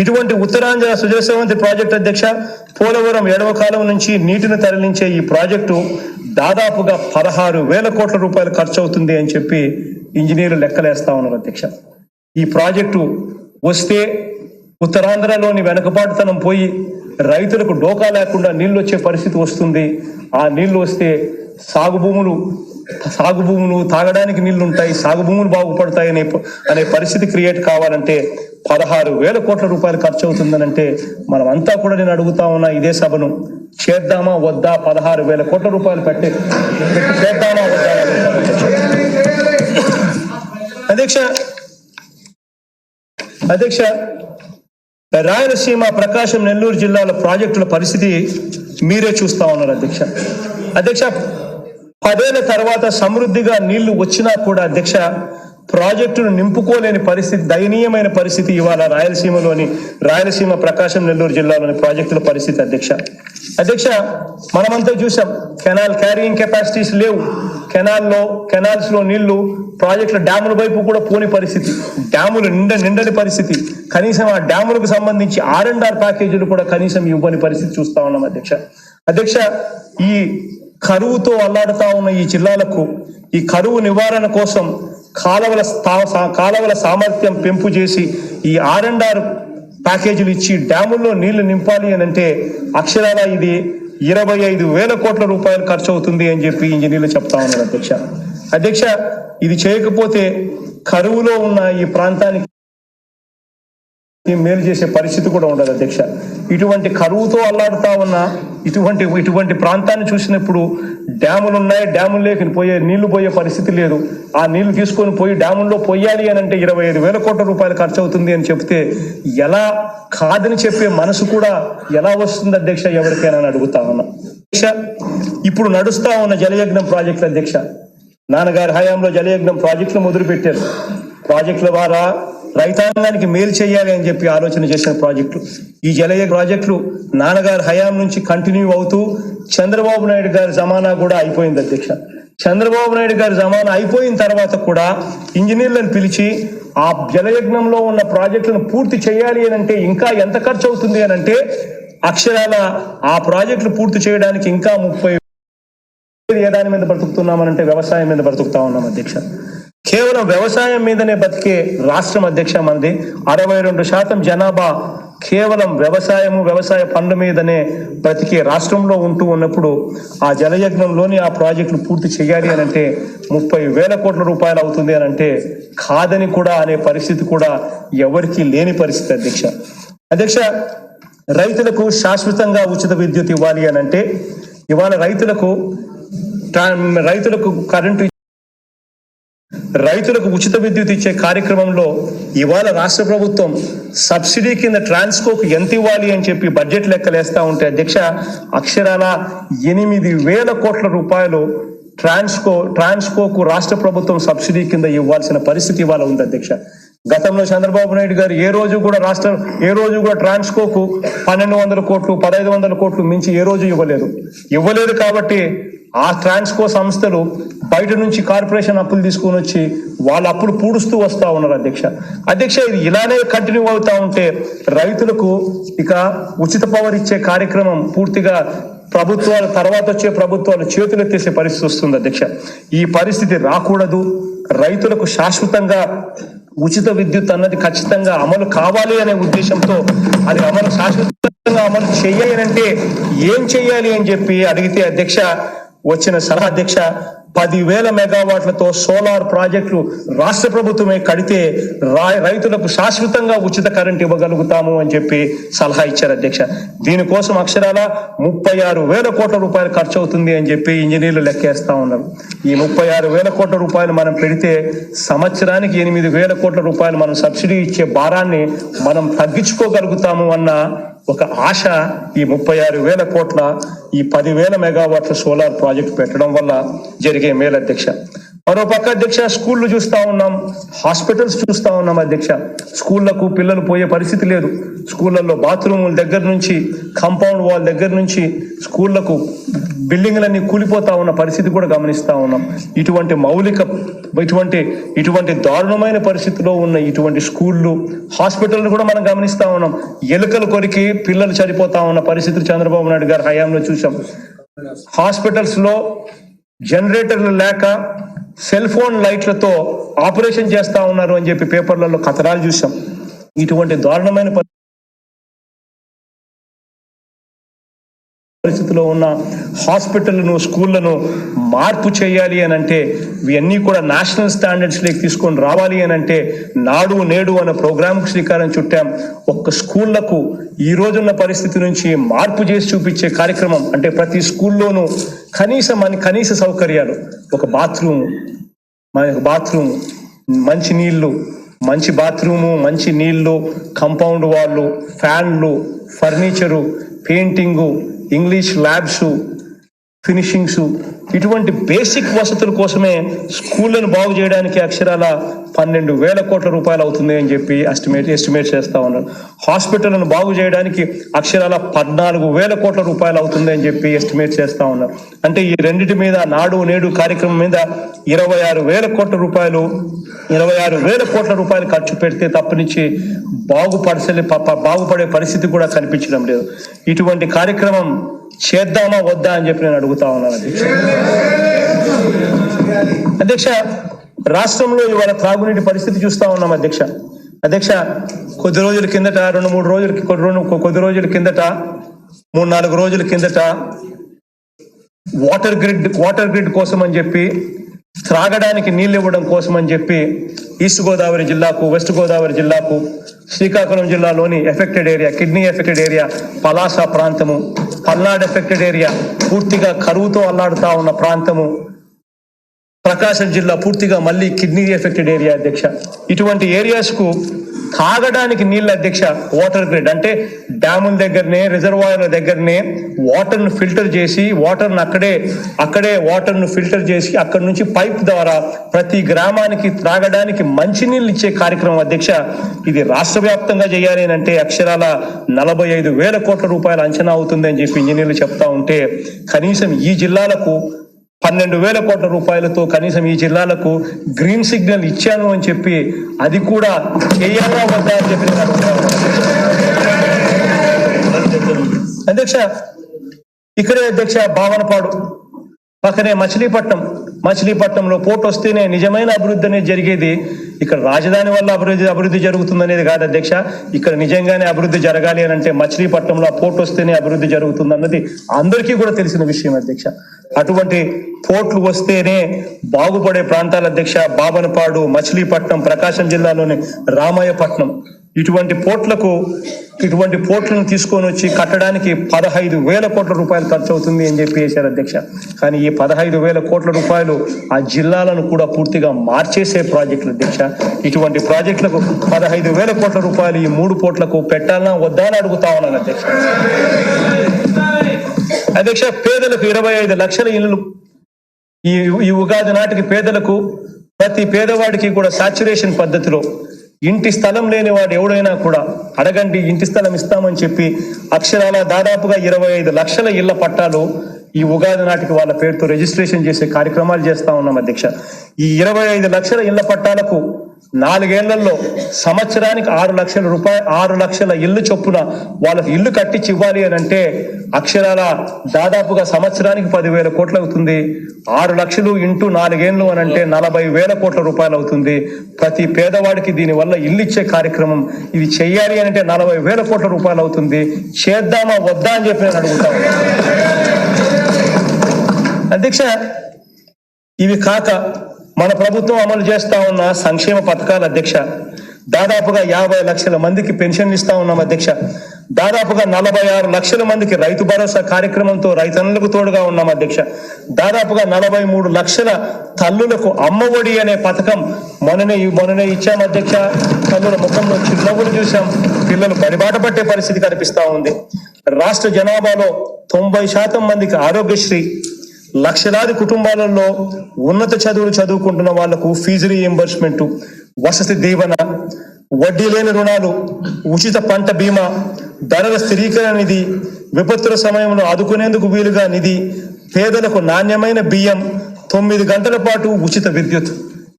ఇటువంటి ఉత్తరాంధ్ర సుజల స్రవంతి ప్రాజెక్టు అధ్యక్ష పోలవరం ఎడమ కాలం నుంచి నీటిని తరలించే ఈ ప్రాజెక్టు దాదాపుగా 16,000 కోట్ల రూపాయలు ఖర్చు అవుతుంది అని చెప్పి ఇంజనీర్లు లెక్కలేస్తా ఉన్నారు అధ్యక్ష. ఈ ప్రాజెక్టు వస్తే ఉత్తరాంధ్రలోని వెనుకబాటుతనం పోయి రైతులకు డోకా లేకుండా నీళ్లు వచ్చే పరిస్థితి వస్తుంది. ఆ నీళ్లు వస్తే సాగు భూములు తాగడానికి నీళ్లు ఉంటాయి, సాగు భూములు బాగుపడతాయి అనే పరిస్థితి క్రియేట్ కావాలంటే 16,000 కోట్ల రూపాయలు ఖర్చు అవుతుందనంటే మనం అంతా కూడా నేను అడుగుతా ఉన్నా ఇదే సభను, చేద్దామా వద్దా? 16,000 కోట్ల రూపాయలు పెట్టి చేద్దామా వద్దా? అధ్యక్ష, రాయలసీమ ప్రకాశం నెల్లూరు జిల్లాల ప్రాజెక్టుల పరిస్థితి మీరే చూస్తా ఉన్నారు అధ్యక్ష. 10 ఏళ్ల తర్వాత సమృద్ధిగా నీళ్లు వచ్చినా కూడా అధ్యక్ష ప్రాజెక్టును నింపుకోలేని పరిస్థితి, దయనీయమైన పరిస్థితి ఇవాళ రాయలసీమ ప్రకాశం నెల్లూరు జిల్లాలోని ప్రాజెక్టుల పరిస్థితి అధ్యక్ష. మనమంతా చూసాం, కెనాల్ క్యారియింగ్ కెపాసిటీస్ లేవు, కెనాల్స్ లో నీళ్లు ప్రాజెక్టుల డ్యాముల వైపు కూడా పోని పరిస్థితి, డ్యాములు నిండని పరిస్థితి, కనీసం ఆ డ్యాములకు సంబంధించి R&R ప్యాకేజీలు కూడా కనీసం ఇవ్వని పరిస్థితి చూస్తా ఉన్నాం అధ్యక్ష. ఈ కరువుతో అల్లాడుతా ఉన్న ఈ జిల్లాలకు ఈ కరువు నివారణ కోసం కాలవల సామర్థ్యం పెంపు చేసి ఈ R&R ప్యాకేజీలు ఇచ్చి డ్యాముల్లో నీళ్లు నింపాలి అని అంటే అక్షరాల ఇది 25,000 కోట్ల రూపాయలు ఖర్చు అవుతుంది అని చెప్పి ఇంజనీర్లు చెప్తా ఉన్నారు అధ్యక్ష. ఇది చేయకపోతే కరువులో ఉన్న ఈ ప్రాంతానికి మేలు చేసే పరిస్థితి కూడా ఉండదు అధ్యక్ష. ఇటువంటి కరువుతో అల్లాడుతా ఉన్న ఇటువంటి ప్రాంతాన్ని చూసినప్పుడు డ్యాములు ఉన్నాయి, డ్యాములు లేక నీళ్లు పోయే పరిస్థితి లేదు, ఆ నీళ్లు తీసుకొని పోయి డ్యాముల్లో పోయాలి అని అంటే 25,000 కోట్ల రూపాయలు ఖర్చు అవుతుంది అని చెప్తే ఎలా కాదని చెప్పే మనసు కూడా ఎలా వస్తుంది అధ్యక్ష ఎవరికైనా అడుగుతా ఉన్నా అధ్యక్ష. ఇప్పుడు నడుస్తా ఉన్న జలయజ్ఞం ప్రాజెక్టులు అధ్యక్ష, నాన్నగారి హయాంలో జలయజ్ఞం ప్రాజెక్టులు మొదలు పెట్టారు. ప్రాజెక్టుల ద్వారా రైతాంగానికి మేలు చేయాలి అని చెప్పి ఆలోచన చేసిన ప్రాజెక్టులు, ఈ జలయజ్ఞ ప్రాజెక్టులు నాన్నగారి హయాం నుంచి కంటిన్యూ అవుతూ చంద్రబాబు నాయుడు గారి జమానా కూడా అయిపోయింది అధ్యక్ష. చంద్రబాబు నాయుడు గారి జమానా అయిపోయిన తర్వాత కూడా ఇంజనీర్లను పిలిచి ఆ జలయజ్ఞంలో ఉన్న ప్రాజెక్టులను పూర్తి చేయాలి అని అంటే ఇంకా ఎంత ఖర్చు అవుతుంది అని అంటే అక్షరాల ఆ ప్రాజెక్టులు పూర్తి చేయడానికి ఇంకా 30 ఏ దాని మీద బ్రతుకుతున్నామనంటే వ్యవసాయం మీద బ్రతుకుతా ఉన్నాం అధ్యక్ష. కేవలం వ్యవసాయం మీదనే బతికే రాష్ట్రం అధ్యక్ష మనది. 62% జనాభా కేవలం వ్యవసాయ పనుల మీదనే బ్రతికే రాష్ట్రంలో ఉన్నప్పుడు ఆ జలయజ్ఞంలోని ఆ ప్రాజెక్టులు పూర్తి చేయాలి అని అంటే 30,000 కోట్ల రూపాయలు అవుతుంది అని అంటే కాదని కూడా అనే పరిస్థితి కూడా ఎవరికీ లేని పరిస్థితి అధ్యక్ష. రైతులకు శాశ్వతంగా ఉచిత విద్యుత్ ఇవ్వాలి అని అంటే ఇవాళ రైతులకు ఉచిత విద్యుత్ ఇచ్చే కార్యక్రమంలో ఇవాళ రాష్ట్ర ప్రభుత్వం సబ్సిడీ కింద ట్రాన్స్కోకు ఎంత ఇవ్వాలి అని చెప్పి బడ్జెట్ లెక్కలేస్తా ఉంటే అధ్యక్ష అక్షరాల 8,000 కోట్ల రూపాయలు ట్రాన్స్కోకు రాష్ట్ర ప్రభుత్వం సబ్సిడీ కింద ఇవ్వాల్సిన పరిస్థితి ఇవాళ ఉంది అధ్యక్ష. గతంలో చంద్రబాబు నాయుడు గారు ఏ రోజు కూడా ట్రాన్స్కోకు 1,200 కోట్లు 1,500 కోట్లు మించి ఏ రోజు ఇవ్వలేదు కాబట్టి ఆ ట్రాన్స్కో సంస్థలు బయట నుంచి కార్పొరేషన్ అప్పులు తీసుకొని వచ్చి వాళ్ళ అప్పులు పూడుస్తూ వస్తా ఉన్నారు అధ్యక్ష. ఇది ఇలానే కంటిన్యూ అవుతా ఉంటే రైతులకు ఇక ఉచిత పవర్ ఇచ్చే కార్యక్రమం పూర్తిగా తర్వాత వచ్చే ప్రభుత్వాలు చేతులెత్తేసే పరిస్థితి వస్తుంది అధ్యక్ష. ఈ పరిస్థితి రాకూడదు. రైతులకు శాశ్వతంగా ఉచిత విద్యుత్ అన్నది ఖచ్చితంగా అమలు కావాలి అనే ఉద్దేశంతో అది శాశ్వత అమలు చేయాలంటే ఏం చేయాలి అని చెప్పి అడిగితే అధ్యక్ష వచ్చిన సలహా అధ్యక్ష 10,000 మెగావాట్లతో సోలార్ ప్రాజెక్టులు రాష్ట్ర ప్రభుత్వమే కడితే రైతులకు శాశ్వతంగా ఉచిత కరెంట్ ఇవ్వగలుగుతాము అని చెప్పి సలహా ఇచ్చారు అధ్యక్ష. దీనికోసం అక్షరాల 36,000 కోట్ల రూపాయలు ఖర్చు అవుతుంది అని చెప్పి ఇంజనీర్లు లెక్కేస్తా ఉన్నారు. ఈ 36,000 కోట్ల రూపాయలు మనం పెడితే సంవత్సరానికి 8,000 కోట్ల రూపాయలు మనం సబ్సిడీ ఇచ్చే భారాన్ని మనం తగ్గించుకోగలుగుతాము అన్న ఒక ఆశ ఈ 36,000 కోట్ల ఈ 10,000 మెగావాట్ల సోలార్ ప్రాజెక్ట్ పెట్టడం వల్ల జరిగే మేలు అధ్యక్ష. మరో పక్క అధ్యక్ష స్కూళ్ళు చూస్తా ఉన్నాం, హాస్పిటల్స్ చూస్తా ఉన్నాం అధ్యక్ష. స్కూళ్లకు పిల్లలు పోయే పరిస్థితి లేదు. స్కూళ్ళల్లో బాత్రూముల దగ్గర నుంచి కాంపౌండ్ వాల్ దగ్గర నుంచి స్కూళ్లకు బిల్డింగ్లన్నీ కూలిపోతా ఉన్న పరిస్థితి కూడా గమనిస్తా ఉన్నాం. ఇటువంటి దారుణమైన పరిస్థితిలో ఉన్న ఇటువంటి స్కూళ్ళు హాస్పిటల్ కూడా మనం గమనిస్తా ఉన్నాం. ఎలుకలు కొరికి పిల్లలు చనిపోతా ఉన్న పరిస్థితులు చంద్రబాబు నాయుడు గారి హయాంలో చూసాం. హాస్పిటల్స్ లో జనరేటర్లు లేక సెల్ ఫోన్ లైట్లతో ఆపరేషన్ చేస్తా ఉన్నారు అని చెప్పి పేపర్లలో కథనాలు చూసాం. ఇటువంటి దారుణమైన పరిస్థితిలో ఉన్న హాస్పిటల్ను స్కూళ్లను మార్పు చేయాలి అని అంటే ఇవన్నీ కూడా నేషనల్ స్టాండర్డ్స్ లోకి తీసుకొని రావాలి అని అంటే నాడు నేడు అనే ప్రోగ్రామ్ శ్రీకారం చుట్టాం. ఒక్క స్కూళ్లకు ఈ రోజున్న పరిస్థితి నుంచి మార్పు చేసి చూపించే కార్యక్రమం అంటే ప్రతి స్కూల్లోనూ కనీస సౌకర్యాలు, ఒక బాత్రూమ్, మంచి నీళ్లు, మంచి బాత్రూము, మంచి నీళ్లు, కాంపౌండ్ వాళ్ళు, ఫ్యాన్లు, furniture, painting, English labs, finishings, ఇటువంటి బేసిక్ వసతుల కోసమే స్కూళ్లను బాగు చేయడానికి అక్షరాల 12,000 కోట్ల రూపాయలు అవుతుంది అని చెప్పి ఎస్టిమేట్ చేస్తా ఉన్నారు. హాస్పిటల్ను బాగు చేయడానికి అక్షరాల 14,000 కోట్ల రూపాయలు అవుతుంది అని చెప్పి ఎస్టిమేట్ చేస్తా ఉన్నారు. అంటే ఈ రెండింటి మీద నాడు నేడు కార్యక్రమం మీద 26,000 కోట్ల రూపాయలు ఖర్చు పెడితే తప్పనిచ్చి బాగుపడే పరిస్థితి కూడా కనిపించడం లేదు. ఇటువంటి కార్యక్రమం చేద్దామా వద్దా అని చెప్పి నేను అడుగుతా ఉన్నాను అధ్యక్ష. రాష్ట్రంలో ఇవాళ త్రాగునీటి పరిస్థితి చూస్తా ఉన్నాం అధ్యక్ష. కొద్ది రోజుల కిందట 3-4 రోజుల కిందట వాటర్ గ్రిడ్ కోసం అని చెప్పి, త్రాగడానికి నీళ్ళు ఇవ్వడం కోసం అని చెప్పి ఈస్ట్ గోదావరి జిల్లాకు, వెస్ట్ గోదావరి జిల్లాకు, శ్రీకాకుళం జిల్లాలోని affected area, kidney affected area, Palasa ప్రాంతము, పల్నాడు ఎఫెక్టెడ్ ఏరియా, పూర్తిగా కరువుతో అల్లాడుతా ఉన్న ప్రాంతము, ప్రకాశం జిల్లా పూర్తిగా మళ్ళీ కిడ్నీ ఎఫెక్టెడ్ ఏరియా అధ్యక్ష. ఇటువంటి ఏరియాస్ కు తాగడానికి నీళ్ళు అధ్యక్ష వాటర్ గ్రిడ్ అంటే డ్యాముల దగ్గరనే, రిజర్వాయర్ల దగ్గరనే వాటర్ను ఫిల్టర్ చేసి అక్కడే వాటర్ను ఫిల్టర్ చేసి అక్కడి నుంచి పైప్ ద్వారా ప్రతి గ్రామానికి త్రాగడానికి మంచినీళ్ళు ఇచ్చే కార్యక్రమం అధ్యక్ష. ఇది రాష్ట్ర వ్యాప్తంగా చేయాలి అంటే అక్షరాల 45,000 కోట్ల రూపాయలు అంచనా అవుతుంది అని చెప్పి ఇంజనీర్లు చెప్తా ఉంటే కనీసం ఈ జిల్లాలకు 12,000 కోట్ల రూపాయలతో కనీసం ఈ జిల్లాలకు గ్రీన్ సిగ్నల్ ఇచ్చాను అని చెప్పి అది కూడా చేయాలా వద్దా అని చెప్పి అధ్యక్ష. ఇక్కడే అధ్యక్ష భావనపాడు పక్కనే మచిలీపట్నంలో పోర్ట్ వస్తేనే నిజమైన అభివృద్ధి అనేది జరిగేది. ఇక్కడ రాజధాని వల్ల అభివృద్ధి జరుగుతుందనేది కాదు అధ్యక్ష. ఇక్కడ నిజంగానే అభివృద్ధి జరగాలి అని అంటే మచిలీపట్నంలో పోర్ట్ వస్తేనే అభివృద్ధి జరుగుతుంది అన్నది అందరికీ కూడా తెలిసిన విషయం అధ్యక్ష. అటువంటి పోర్ట్లు వస్తేనే బాగుపడే ప్రాంతాల అధ్యక్ష బావనపాడు, మచిలీపట్నం, ప్రకాశం జిల్లాలోని రామాయపట్నం. ఇటువంటి పోర్ట్లను తీసుకొని వచ్చి కట్టడానికి 15,000 కోట్ల రూపాయలు ఖర్చు అవుతుంది అని చెప్పి వేశారు అధ్యక్ష. కానీ ఈ 15,000 కోట్ల రూపాయలు ఆ జిల్లాలను కూడా పూర్తిగా మార్చేసే ప్రాజెక్టులు అధ్యక్ష. ఇటువంటి ప్రాజెక్టులకు 15,000 కోట్ల రూపాయలు ఈ 3 పోర్ట్లకు పెట్టాలన్నా వద్దా అని అడుగుతా ఉన్నాను అధ్యక్ష. పేదలకు 25 లక్షల ఇళ్ళు ఈ ఉగాది నాటికి పేదలకు, ప్రతి పేదవాడికి కూడా సాచ్యురేషన్ పద్ధతిలో ఇంటి స్థలం లేని వాడు ఎవడైనా కూడా అడగండి, ఇంటి స్థలం ఇస్తామని చెప్పి అక్షరాల దాదాపుగా 25 లక్షల ఇళ్ల పట్టాలు ఈ ఉగాది నాటికి వాళ్ళ పేరుతో రిజిస్ట్రేషన్ చేసే కార్యక్రమాలు చేస్తా ఉన్నాం అధ్యక్ష. ఈ 25 లక్షల ఇళ్ల పట్టాలకు 4 ఏళ్లలో సంవత్సరానికి 6 లక్షల రూపాయలు 6 లక్షల ఇల్లు చొప్పున వాళ్ళకి ఇల్లు కట్టించి ఇవ్వాలి అని అంటే అక్షరాల దాదాపుగా సంవత్సరానికి 10,000 కోట్లు అవుతుంది. 6 లక్షలు ఇంటూ 4 ఏళ్ళు అని అంటే 40,000 కోట్ల రూపాయలు అవుతుంది. ప్రతి పేదవాడికి దీనివల్ల ఇల్లు ఇచ్చే కార్యక్రమం ఇది చెయ్యాలి అని అంటే 40,000 కోట్ల రూపాయలు అవుతుంది. చేద్దామా వద్దా అని చెప్పి నేను అడుగుతాను. అధ్యక్ష, ఇవి కాక మన ప్రభుత్వం అమలు చేస్తా ఉన్న సంక్షేమ పథకాలు అధ్యక్ష, దాదాపుగా 50 లక్షల మందికి పెన్షన్లు ఇస్తా ఉన్నాం అధ్యక్ష. దాదాపుగా 46 లక్షల మందికి రైతు భరోసా కార్యక్రమంతో రైతన్నులకు తోడుగా ఉన్నాం అధ్యక్ష. దాదాపుగా 43 లక్షల తల్లులకు అమ్మఒడి అనే పథకం మొన్ననే ఇచ్చాం అధ్యక్ష. తల్లుల ముఖంలో చిరునవ్వులు చూసాం. పిల్లలు పరిబాట పట్టే పరిస్థితి కనిపిస్తా ఉంది. రాష్ట్ర జనాభాలో 90% మందికి ఆరోగ్యశ్రీ, లక్షలాది కుటుంబాలలో ఉన్నత చదువులు చదువుకుంటున్న వాళ్లకు ఫీజు రీయింబర్స్మెంట్, వసతి దీవెన, వడ్డీ లేని రుణాలు, ఉచిత పంట బీమా, ధరల స్థిరీకరణ నిధి, విపత్తుల సమయంలో ఆదుకునేందుకు వీలుగా నిధి, పేదలకు నాణ్యమైన బియ్యం, 9 గంటల పాటు ఉచిత విద్యుత్,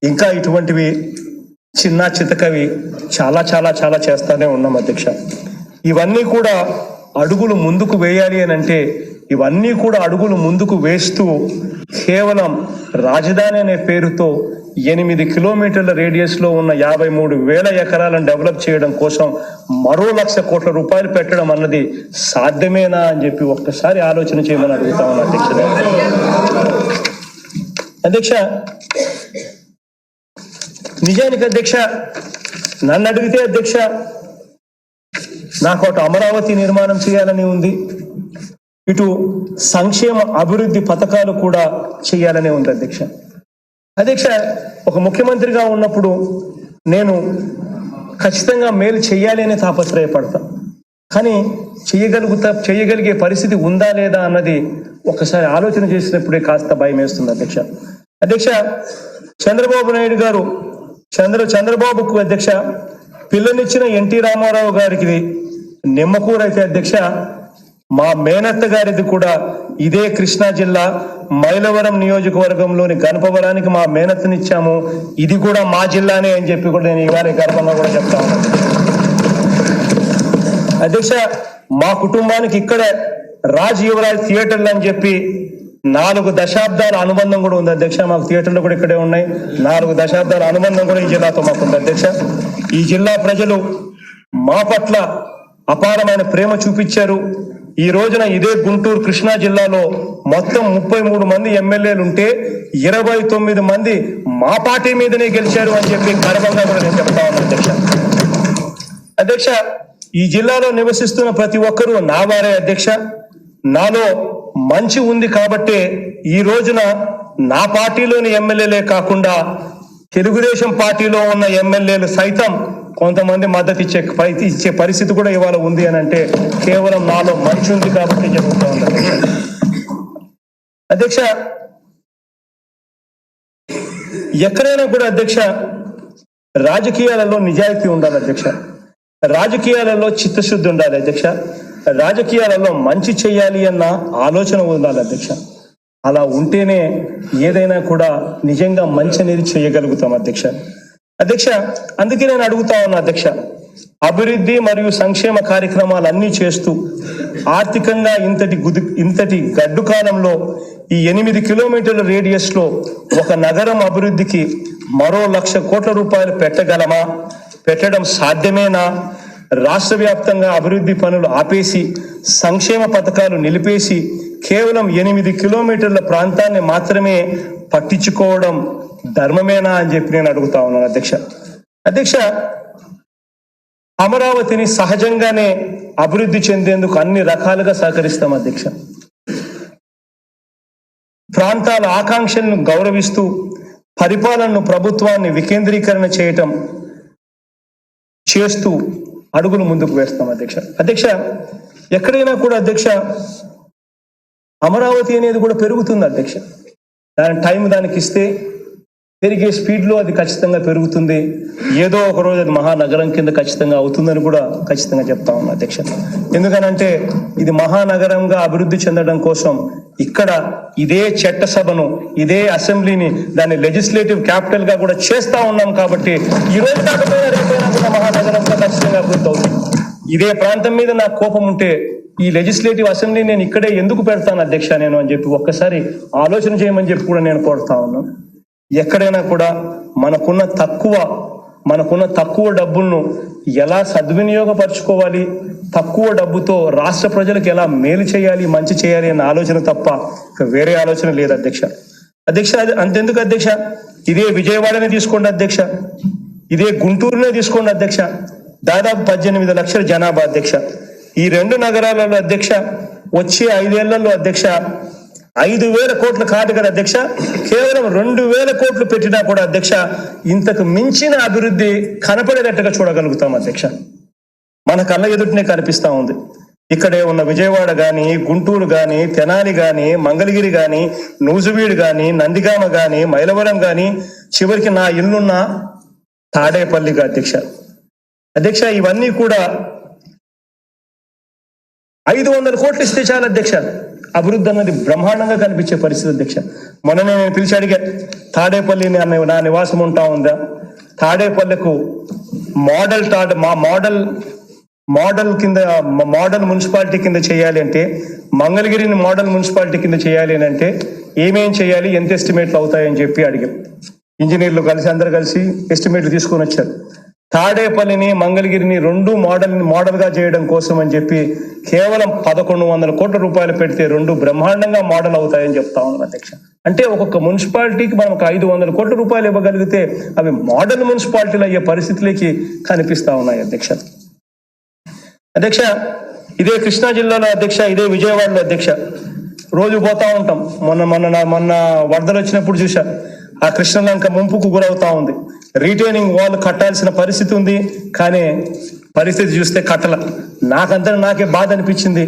ఇంకా ఇటువంటివి చిన్న చితకవి చాలా చాలా చాలా చేస్తానే ఉన్నాం అధ్యక్ష. ఇవన్నీ కూడా అడుగులు ముందుకు వేయాలి అని అంటే ఇవన్నీ కూడా అడుగులు ముందుకు వేస్తూ కేవలం రాజధాని అనే పేరుతో 8 కిలోమీటర్ల రేడియస్ లో ఉన్న 53,000 ఎకరాలను డెవలప్ చేయడం కోసం మరో 1,00,000 కోట్ల రూపాయలు పెట్టడం అన్నది సాధ్యమేనా అని చెప్పి ఒక్కసారి ఆలోచన చేయమని అడుగుతా ఉన్నా అధ్యక్ష. నిజానికి అధ్యక్ష, నన్ను అడిగితే అధ్యక్ష, నాకు అటు అమరావతి నిర్మాణం చేయాలని ఉంది, ఇటు సంక్షేమ అభివృద్ధి పథకాలు కూడా చేయాలనే ఉంది అధ్యక్ష. అధ్యక్ష, ఒక ముఖ్యమంత్రిగా ఉన్నప్పుడు నేను ఖచ్చితంగా మేలు చేయాలి అనే తాపత్రయపడతా. కానీ చేయగలిగే పరిస్థితి ఉందా లేదా అన్నది ఒకసారి ఆలోచన చేసినప్పుడే కాస్త భయం వేస్తుంది అధ్యక్ష. అధ్యక్ష, చంద్రబాబు నాయుడు గారు చంద్రబాబుకు అధ్యక్ష పిల్లనిచ్చిన ఎన్టీ రామారావు గారికి నిమ్మకూర అయితే అధ్యక్ష, మా మేనత్త గారిది కూడా ఇదే కృష్ణా జిల్లా మైలవరం నియోజకవర్గంలోని గణపవరానికి మా మేనత్తనిచ్చాము, ఇది కూడా మా జిల్లానే అని చెప్పి కూడా నేను ఇవాళ గర్వంగా కూడా చెప్తా ఉన్నాను అధ్యక్ష. మా కుటుంబానికి ఇక్కడే రాజ్ యువరాజ్ థియేటర్లు అని చెప్పి 4 దశాబ్దాల అనుబంధం కూడా ఉంది అధ్యక్ష. మాకు థియేటర్లు కూడా ఇక్కడే ఉన్నాయి. 4 దశాబ్దాల అనుబంధం కూడా ఈ జిల్లాతో మాకు ఉంది అధ్యక్ష. ఈ జిల్లా ప్రజలు మా పట్ల అపారమైన ప్రేమ చూపించారు. ఈ రోజున ఇదే గుంటూరు కృష్ణా జిల్లాలో మొత్తం 33 మంది ఎమ్మెల్యేలు ఉంటే 29 మంది మా పార్టీ మీదనే గెలిచారు అని చెప్పి గర్వంగా కూడా నేను చెప్తా ఉన్నాను అధ్యక్ష. అధ్యక్ష, ఈ జిల్లాలో నివసిస్తున్న ప్రతి ఒక్కరూ నా వారే అధ్యక్ష. నాలో మంచి ఉంది కాబట్టే ఈ రోజున నా పార్టీలోని ఎమ్మెల్యేలే కాకుండా తెలుగుదేశం పార్టీలో ఉన్న ఎమ్మెల్యేలు సైతం కొంతమంది మద్దతు ఇచ్చే పరిస్థితి కూడా ఇవాళ ఉంది అని అంటే కేవలం నాలో మంచి ఉంది కాబట్టి చెబుతా ఉంది అధ్యక్ష. ఎక్కడైనా కూడా అధ్యక్ష రాజకీయాలలో నిజాయితీ ఉండాలి అధ్యక్ష. రాజకీయాలలో చిత్తశుద్ధి ఉండాలి అధ్యక్ష. రాజకీయాలలో మంచి చేయాలి అన్న ఆలోచన ఉండాలి అధ్యక్ష. అలా ఉంటేనే ఏదైనా కూడా నిజంగా మంచి అనేది చేయగలుగుతాం అధ్యక్ష. అధ్యక్ష, అందుకే నేను అడుగుతా ఉన్నా అధ్యక్ష, అభివృద్ధి మరియు సంక్షేమ కార్యక్రమాలన్నీ చేస్తూ ఆర్థికంగా ఇంతటి గడ్డు కాలంలో ఈ 8 కిలోమీటర్ల రేడియస్ లో ఒక నగరం అభివృద్ధికి మరో 1,00,000 కోట్ల రూపాయలు పెట్టగలమా? పెట్టడం సాధ్యమేనా? రాష్ట్ర వ్యాప్తంగా అభివృద్ధి పనులు ఆపేసి సంక్షేమ పథకాలు నిలిపేసి కేవలం 8 కిలోమీటర్ల ప్రాంతాన్ని మాత్రమే పట్టించుకోవడం ధర్మమేనా అని చెప్పి నేను అడుగుతా ఉన్నాను అధ్యక్ష. అధ్యక్ష, అమరావతిని సహజంగానే అభివృద్ధి చెందేందుకు అన్ని రకాలుగా సహకరిస్తాం అధ్యక్ష. ప్రాంతాల ఆకాంక్షలను గౌరవిస్తూ పరిపాలనను ప్రభుత్వాన్ని వికేంద్రీకరణ చేస్తూ అడుగులు ముందుకు వేస్తాం అధ్యక్ష. అధ్యక్ష, ఎక్కడైనా కూడా అధ్యక్ష అమరావతి అనేది కూడా పెరుగుతుంది అధ్యక్ష. దాని టైం దానికి ఇస్తే పెరిగే స్పీడ్లో అది ఖచ్చితంగా పెరుగుతుంది. ఏదో ఒక రోజు అది మహానగరం కింద ఖచ్చితంగా అవుతుందని కూడా ఖచ్చితంగా చెప్తా ఉన్నా అధ్యక్ష. ఎందుకనంటే ఇది మహానగరంగా అభివృద్ధి చెందడం కోసం ఇక్కడ ఇదే చట్టసభను, ఇదే అసెంబ్లీని దాన్ని లెజిస్లేటివ్ క్యాపిటల్ గా కూడా చేస్తా ఉన్నాం కాబట్టి ఈ రోజు కాకపోయినా రేపైనా కూడా మహానగరంగా ఖచ్చితంగా అభివృద్ధి అవుతుంది. ఇదే ప్రాంతం మీద నాకు కోపం ఉంటే ఈ లెజిస్లేటివ్ అసెంబ్లీ నేను ఇక్కడే ఎందుకు పెడతాను అధ్యక్ష నేను అని చెప్పి ఒక్కసారి ఆలోచన చేయమని చెప్పి కూడా నేను కోరుతా ఉన్నాను. ఎక్కడైనా కూడా మనకున్న తక్కువ డబ్బులను ఎలా సద్వినియోగపరచుకోవాలి, తక్కువ డబ్బుతో రాష్ట్ర ప్రజలకు ఎలా మేలు చేయాలి, మంచి చేయాలి అన్న ఆలోచన తప్ప వేరే ఆలోచన లేదు అధ్యక్ష. అది అంతెందుకు అధ్యక్ష, ఇదే విజయవాడనే తీసుకోండి అధ్యక్ష, ఇదే గుంటూరునే తీసుకోండి అధ్యక్ష, దాదాపు 18 లక్షల జనాభా అధ్యక్ష. ఈ 2 నగరాలలో అధ్యక్ష వచ్చే 5 ఏళ్లలో అధ్యక్ష 5,000 కోట్ల కాదు కదా అధ్యక్ష, కేవలం 2,000 కోట్లు పెట్టినా కూడా అధ్యక్ష ఇంతకు మించిన అభివృద్ధి కనపడేటట్టుగా చూడగలుగుతాం అధ్యక్ష. మన కళ్ళ ఎదుటినే కనిపిస్తా ఉంది. ఇక్కడే ఉన్న విజయవాడ గాని, గుంటూరు గాని, తెనాలి గాని, మంగళగిరి గాని, నూజువీడు గాని, నందిగామ గాని, మైలవరం గాని, చివరికి నా ఇల్లున్న తాడేపల్లిగా అధ్యక్ష ఇవన్నీ కూడా 500 కోట్లు ఇస్తే చాలు అధ్యక్ష, అభివృద్ధి అన్నది బ్రహ్మాండంగా కనిపించే పరిస్థితి అధ్యక్ష. మొన్ననే నేను పిలిచి అడిగా, తాడేపల్లిని నా నివాసం ఉంటా ఉందా, తాడేపల్లికు మోడల్ మున్సిపాలిటీ కింద చేయాలి అంటే, మంగళగిరిని మోడల్ మున్సిపాలిటీ కింద చేయాలి అని అంటే ఏమేం చేయాలి, ఎంత ఎస్టిమేట్లు అవుతాయని చెప్పి అడిగాం. ఇంజనీర్లు అందరు కలిసి ఎస్టిమేట్లు తీసుకొని వచ్చారు. తాడేపల్లిని, మంగళగిరిని 2 మోడల్ గా చేయడం కోసం అని చెప్పి కేవలం 1,100 కోట్ల రూపాయలు పెడితే 2 బ్రహ్మాండంగా మోడల్ అవుతాయని చెప్తా ఉన్నాం అధ్యక్ష. అంటే ఒక్కొక్క మున్సిపాలిటీకి మనం 500 కోట్ల రూపాయలు ఇవ్వగలిగితే అవి మోడల్ మున్సిపాలిటీలు అయ్యే పరిస్థితులకి కనిపిస్తా ఉన్నాయి అధ్యక్ష. ఇదే కృష్ణా జిల్లాలో అధ్యక్ష, ఇదే విజయవాడలో అధ్యక్ష రోజు పోతా ఉంటాం. మొన్న వరదలు వచ్చినప్పుడు చూసా, ఆ కృష్ణలంక ముంపుకు గురవుతా ఉంది. రీటైనింగ్ వాల్ కట్టాల్సిన పరిస్థితి ఉంది, కానీ పరిస్థితి చూస్తే కట్టల. నాకే బాధ అనిపించింది.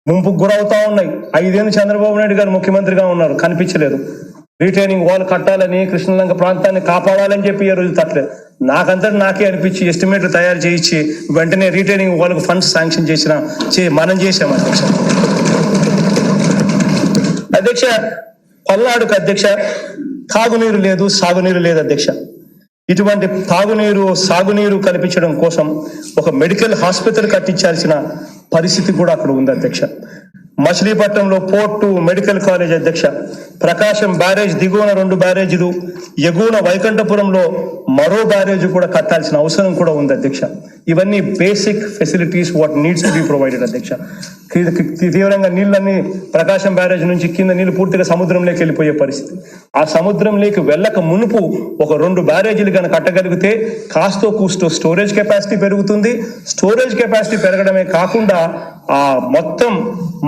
ముంపుకు గురవుతా ఉన్నాయి. 5 ఏళ్ళు చంద్రబాబు నాయుడు గారు ముఖ్యమంత్రిగా ఉన్నారు, కనిపించలేదు. రీటైనింగ్ వాల్ కట్టాలని, కృష్ణలంక ప్రాంతాన్ని కాపాడాలని చెప్పి ఏ రోజు తట్టలేదు. నాకే అనిపించి ఎస్టిమేట్లు తయారు చేయించి వెంటనే రీటైనింగ్ వాల్కు ఫండ్స్ శాంక్షన్ మనం చేసాం అధ్యక్ష. పల్నాడుకు అధ్యక్ష తాగునీరు లేదు, సాగునీరు లేదు అధ్యక్ష. ఇటువంటి సాగునీరు కల్పించడం కోసం ఒక మెడికల్ హాస్పిటల్ కట్టించాల్సిన పరిస్థితి కూడా అక్కడ ఉంది అధ్యక్ష. మచిలీపట్నంలో పోర్టు, మెడికల్ కాలేజ్ అధ్యక్ష. ప్రకాశం బ్యారేజ్ దిగువన 2 బ్యారేజీలు, ఎగువన వైకుంఠపురంలో మరో బ్యారేజ్ కూడా కట్టాల్సిన అవసరం కూడా ఉంది అధ్యక్ష. ఇవన్నీ basic facilities what needs to be provided అధ్యక్ష. తీవ్రంగా నీళ్ళన్నీ ప్రకాశం బ్యారేజ్ నుంచి కింద నీళ్లు పూర్తిగా సముద్రంలోకి వెళ్ళిపోయే పరిస్థితి. ఆ సముద్రంలోకి వెళ్ళక మునుపు ఒక 2 బ్యారేజీలు కనుక కట్టగలిగితే కాస్తో కూస్తో స్టోరేజ్ కెపాసిటీ పెరుగుతుంది. స్టోరేజ్ కెపాసిటీ పెరగడమే కాకుండా ఆ మొత్తం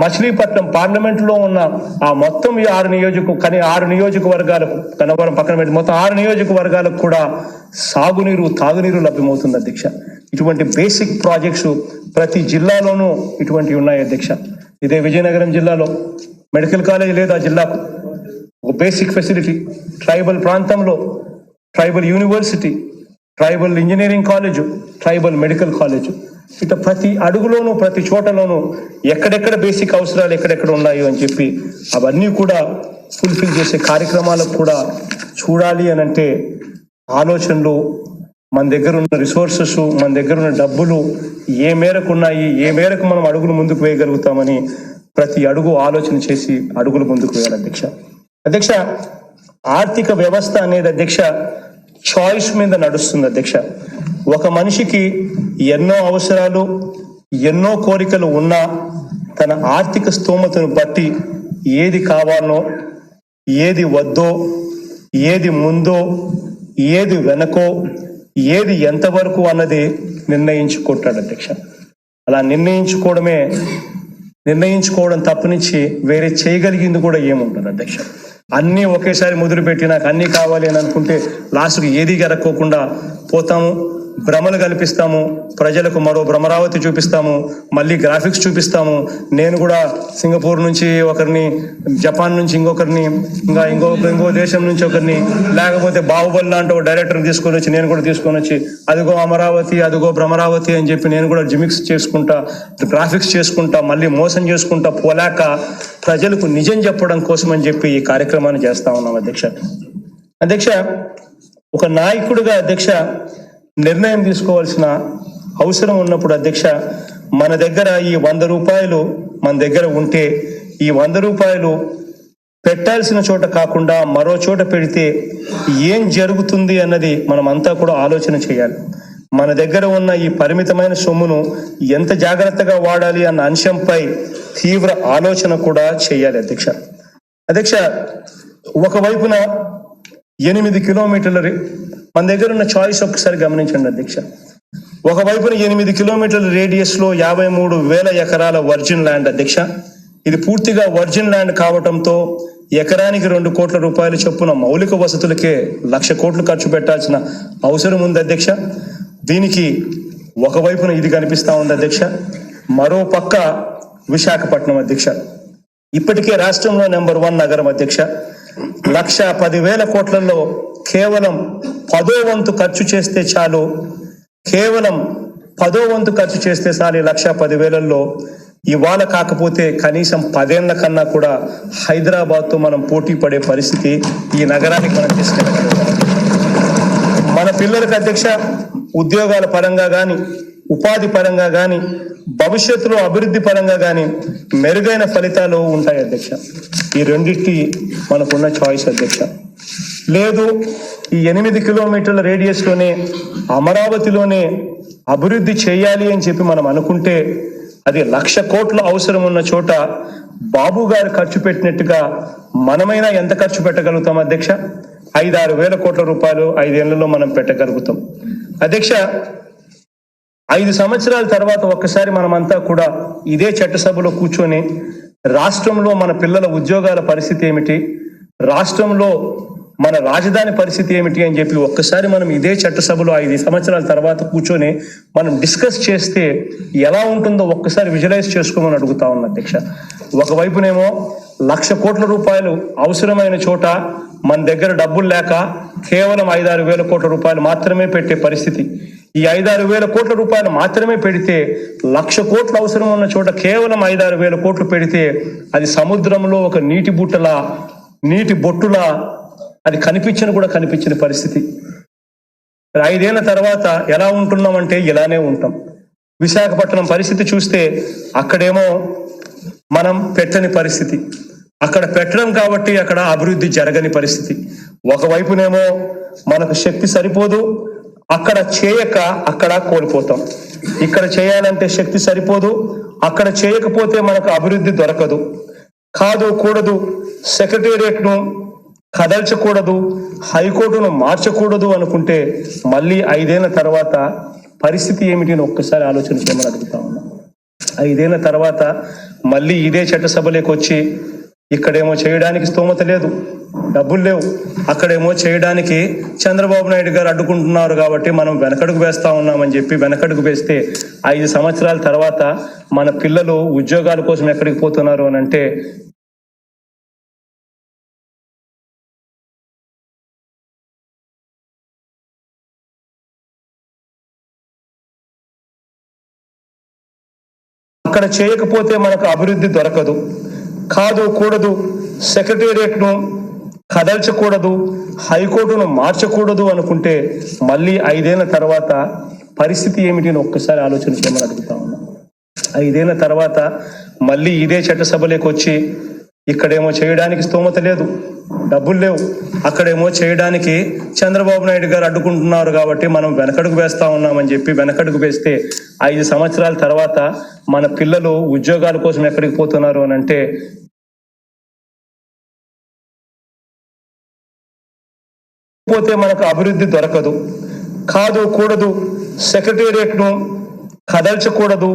మచిలీపట్నం పార్లమెంట్ లో ఉన్న ఆ మొత్తం ఈ 6 నియోజకవర్గాలకు, కనవరం పక్కన పెట్టి మొత్తం 6 నియోజకవర్గాలకు కూడా తాగునీరు లభ్యమవుతుంది అధ్యక్ష. ఇటువంటి బేసిక్ ప్రాజెక్ట్స్ ప్రతి జిల్లాలోనూ ఇటువంటివి ఉన్నాయి అధ్యక్ష. ఇదే విజయనగరం జిల్లాలో మెడికల్ కాలేజ్ లేదు. ఆ జిల్లాకు ఒక బేసిక్ ఫెసిలిటీ, ట్రైబల్ ప్రాంతంలో tribal university, tribal engineering college, tribal medical college, ఇట్లా ప్రతి అడుగులోనూ ప్రతి చోటలోనూ ఎక్కడెక్కడ బేసిక్ అవసరాలు ఎక్కడెక్కడ ఉన్నాయో అని చెప్పి అవన్నీ కూడా ఫుల్ఫిల్ చేసే కార్యక్రమాలకు కూడా చూడాలి అని అంటే ఆలోచనలు, మన దగ్గర ఉన్న రిసోర్సెస్, మన దగ్గర ఉన్న డబ్బులు ఏ మేరకు ఉన్నాయి, ఏ మేరకు మనం అడుగులు ముందుకు వేయగలుగుతామని ప్రతి అడుగు ఆలోచన చేసి అడుగులు ముందుకు వేయాలి అధ్యక్ష. ఆర్థిక వ్యవస్థ అనేది అధ్యక్ష చాయిస్ మీద నడుస్తుంది అధ్యక్ష. ఒక మనిషికి ఎన్నో అవసరాలు, ఎన్నో కోరికలు ఉన్నా తన ఆర్థిక స్తోమతను బట్టి ఏది కావాలో, ఏది వద్దో, ఏది ముందో, ఏది వెనకో, ఏది ఎంతవరకు అన్నది నిర్ణయించుకుంటాడు అధ్యక్ష. అలా నిర్ణయించుకోవడం తప్పనిచ్చి వేరే చేయగలిగింది కూడా ఏముంటుంది అధ్యక్ష. అన్నీ ఒకేసారి మొదలుపెట్టి నాకు అన్నీ కావాలి అని అనుకుంటే లాస్ట్కి ఏది గరక్కోకుండా పోతాము. భ్రమలు కల్పిస్తాము, ప్రజలకు మరో భ్రమరావతి చూపిస్తాము, మళ్ళీ గ్రాఫిక్స్ చూపిస్తాము. నేను కూడా సింగపూర్ నుంచి ఒకరిని, జపాన్ నుంచి ఇంకొకరిని, ఇంకో దేశం నుంచి ఒకరిని, లేకపోతే బాహుబలి లాంటి ఒక డైరెక్టర్ని తీసుకొని వచ్చి నేను కూడా తీసుకొని వచ్చి అదిగో అమరావతి అదిగో భ్రమరావతి అని చెప్పి నేను కూడా జిమిక్స్ చేసుకుంటా, గ్రాఫిక్స్ చేసుకుంటా, మళ్ళీ మోసం చేసుకుంటా పోలేక ప్రజలకు నిజం చెప్పడం కోసం అని చెప్పి ఈ కార్యక్రమాన్ని చేస్తా ఉన్నాం అధ్యక్ష. ఒక నాయకుడిగా అధ్యక్ష నిర్ణయం తీసుకోవాల్సిన అవసరం ఉన్నప్పుడు అధ్యక్ష, మన దగ్గర ఈ 100 రూపాయలు మన దగ్గర ఉంటే ఈ 100 రూపాయలు పెట్టాల్సిన చోట కాకుండా మరో చోట పెడితే ఏం జరుగుతుంది అన్నది మనం అంతా కూడా ఆలోచన చేయాలి. మన దగ్గర ఉన్న ఈ పరిమితమైన సొమ్మును ఎంత జాగ్రత్తగా వాడాలి అన్న అంశంపై తీవ్ర ఆలోచన కూడా చేయాలి అధ్యక్ష. ఒకవైపున 8 కిలోమీటర్ల మన దగ్గర ఉన్న చాయిస్ ఒక్కసారి గమనించండి అధ్యక్ష. ఒకవైపున 8 కిలోమీటర్ల రేడియస్ లో 53,000 ఎకరాల వర్జిన్ ల్యాండ్ అధ్యక్ష. ఇది పూర్తిగా వర్జిన్ ల్యాండ్ కావటంతో ఎకరానికి 2 కోట్ల రూపాయలు చొప్పున మౌలిక వసతులకే 1,00,000 కోట్లు ఖర్చు పెట్టాల్సిన అవసరం ఉంది అధ్యక్ష. దీనికి ఒకవైపున ఇది కనిపిస్తా ఉంది అధ్యక్ష. మరో పక్క విశాఖపట్నం అధ్యక్ష, ఇప్పటికే రాష్ట్రంలో నెంబర్ 1 నగరం అధ్యక్ష. 1,10,000 కోట్లలో కేవలం 10వ వంతు ఖర్చు చేస్తే చాలు. కేవలం 10వ వంతు ఖర్చు చేస్తే చాలు 1,10,000లో. ఇవాళ కాకపోతే కనీసం 10 ఏళ్ల కన్నా కూడా హైదరాబాద్తో మనం పోటీ పడే పరిస్థితి ఈ నగరానికి మనం తీసుకెళ్ళగలుగుతాం. మన పిల్లలకు అధ్యక్ష ఉద్యోగాల పరంగా కానీ, ఉపాధి పరంగా కానీ, భవిష్యత్తులో అభివృద్ధి పరంగా కానీ మెరుగైన ఫలితాలు ఉంటాయి అధ్యక్ష. ఈ రెండింటి మనకున్న చాయిస్ అధ్యక్ష. లేదు ఈ 8 కిలోమీటర్ల రేడియస్ లోనే అమరావతిలోనే అభివృద్ధి చేయాలి అని చెప్పి మనం అనుకుంటే అది 1,00,000 కోట్లు అవసరం ఉన్న చోట బాబు గారు ఖర్చు పెట్టినట్టుగా మనమైనా ఎంత ఖర్చు పెట్టగలుగుతాం అధ్యక్ష? 5-6 వేల కోట్ల రూపాయలు 5 ఏళ్లలో మనం పెట్టగలుగుతాం అధ్యక్ష. 5 సంవత్సరాల తర్వాత ఒక్కసారి మనమంతా కూడా ఇదే చట్టసభలో కూర్చొని రాష్ట్రంలో మన పిల్లల ఉద్యోగాల పరిస్థితి ఏమిటి, రాష్ట్రంలో మన రాజధాని పరిస్థితి ఏమిటి అని చెప్పి ఒక్కసారి మనం ఇదే చట్టసభలో 5 సంవత్సరాల తర్వాత కూర్చొని మనం డిస్కస్ చేస్తే ఎలా ఉంటుందో ఒక్కసారి విజువలైజ్ చేసుకోమని అడుగుతా ఉన్నా అధ్యక్ష. ఒకవైపునేమో 1,00,000 కోట్ల రూపాయలు అవసరమైన చోట మన దగ్గర డబ్బులు లేక కేవలం 5-6 వేల కోట్ల రూపాయలు మాత్రమే పెట్టే పరిస్థితి. ఈ 5-6 వేల కోట్ల రూపాయలు మాత్రమే పెడితే 1,00,000 కోట్లు అవసరం ఉన్న చోట కేవలం 5-6 వేల కోట్లు పెడితే అది సముద్రంలో ఒక నీటి బొట్టులా అది కనిపించిన పరిస్థితి. 5 ఏళ్ల తర్వాత ఎలా ఉంటున్నామంటే ఇలానే ఉంటాం. విశాఖపట్నం పరిస్థితి చూస్తే అక్కడేమో మనం పెట్టని పరిస్థితి, అక్కడ పెట్టడం కాబట్టి అక్కడ అభివృద్ధి జరగని పరిస్థితి. ఒకవైపునేమో మనకు శక్తి సరిపోదు, అక్కడ చేయక అక్కడ కోల్పోతాం. ఇక్కడ చేయాలంటే శక్తి సరిపోదు, అక్కడ చేయకపోతే మనకు అభివృద్ధి దొరకదు. కాదు కూడదు, సెక్రటేరియట్ను కదల్చకూడదు, హైకోర్టును మార్చకూడదు అనుకుంటే మళ్ళీ 5 ఏళ్ల తర్వాత పరిస్థితి ఏమిటి అని ఒక్కసారి ఆలోచన చేయమని అడుగుతా ఉన్నా. 5 ఏళ్ల తర్వాత మళ్ళీ ఇదే చట్టసభలోకి వచ్చి ఇక్కడేమో చేయడానికి స్తోమత లేదు, డబ్బులు లేవు, అక్కడేమో చేయడానికి చంద్రబాబు నాయుడు గారు అడ్డుకుంటున్నారు కాబట్టి మనం వెనకడుగు వేస్తా ఉన్నామని చెప్పి వెనకడుగు వేస్తే 5 సంవత్సరాల తర్వాత మన పిల్లలు ఉద్యోగాల కోసం ఎక్కడికి పోతున్నారు అని అంటే అక్కడ చేయకపోతే మనకు అభివృద్ధి దొరకదు. కాదు కూడదు, సెక్రటేరియట్ను కదల్చకూడదు, హైకోర్టును మార్చకూడదు అనుకుంటే మళ్ళీ 5 ఏళ్ల తర్వాత పరిస్థితి ఏమిటి అని ఒక్కసారి ఆలోచన చేయమని అడుగుతా ఉన్నా. 5 ఏళ్ల తర్వాత మళ్ళీ ఇదే చట్టసభలోకి వచ్చి ఇక్కడేమో చేయడానికి స్తోమత లేదు, డబ్బులు లేవు, అక్కడేమో చేయడానికి చంద్రబాబు నాయుడు గారు అడ్డుకుంటున్నారు కాబట్టి మనం వెనకడుగు వేస్తా ఉన్నామని చెప్పి వెనకడుగు వేస్తే 5 సంవత్సరాల తర్వాత మన పిల్లలు ఉద్యోగాల కోసం ఎక్కడికి పోతున్నారు అని అంటే పోతే మనకు అభివృద్ధి దొరకదు. కాదు కూడదు, సెక్రటేరియట్ను కదల్చకూడదు,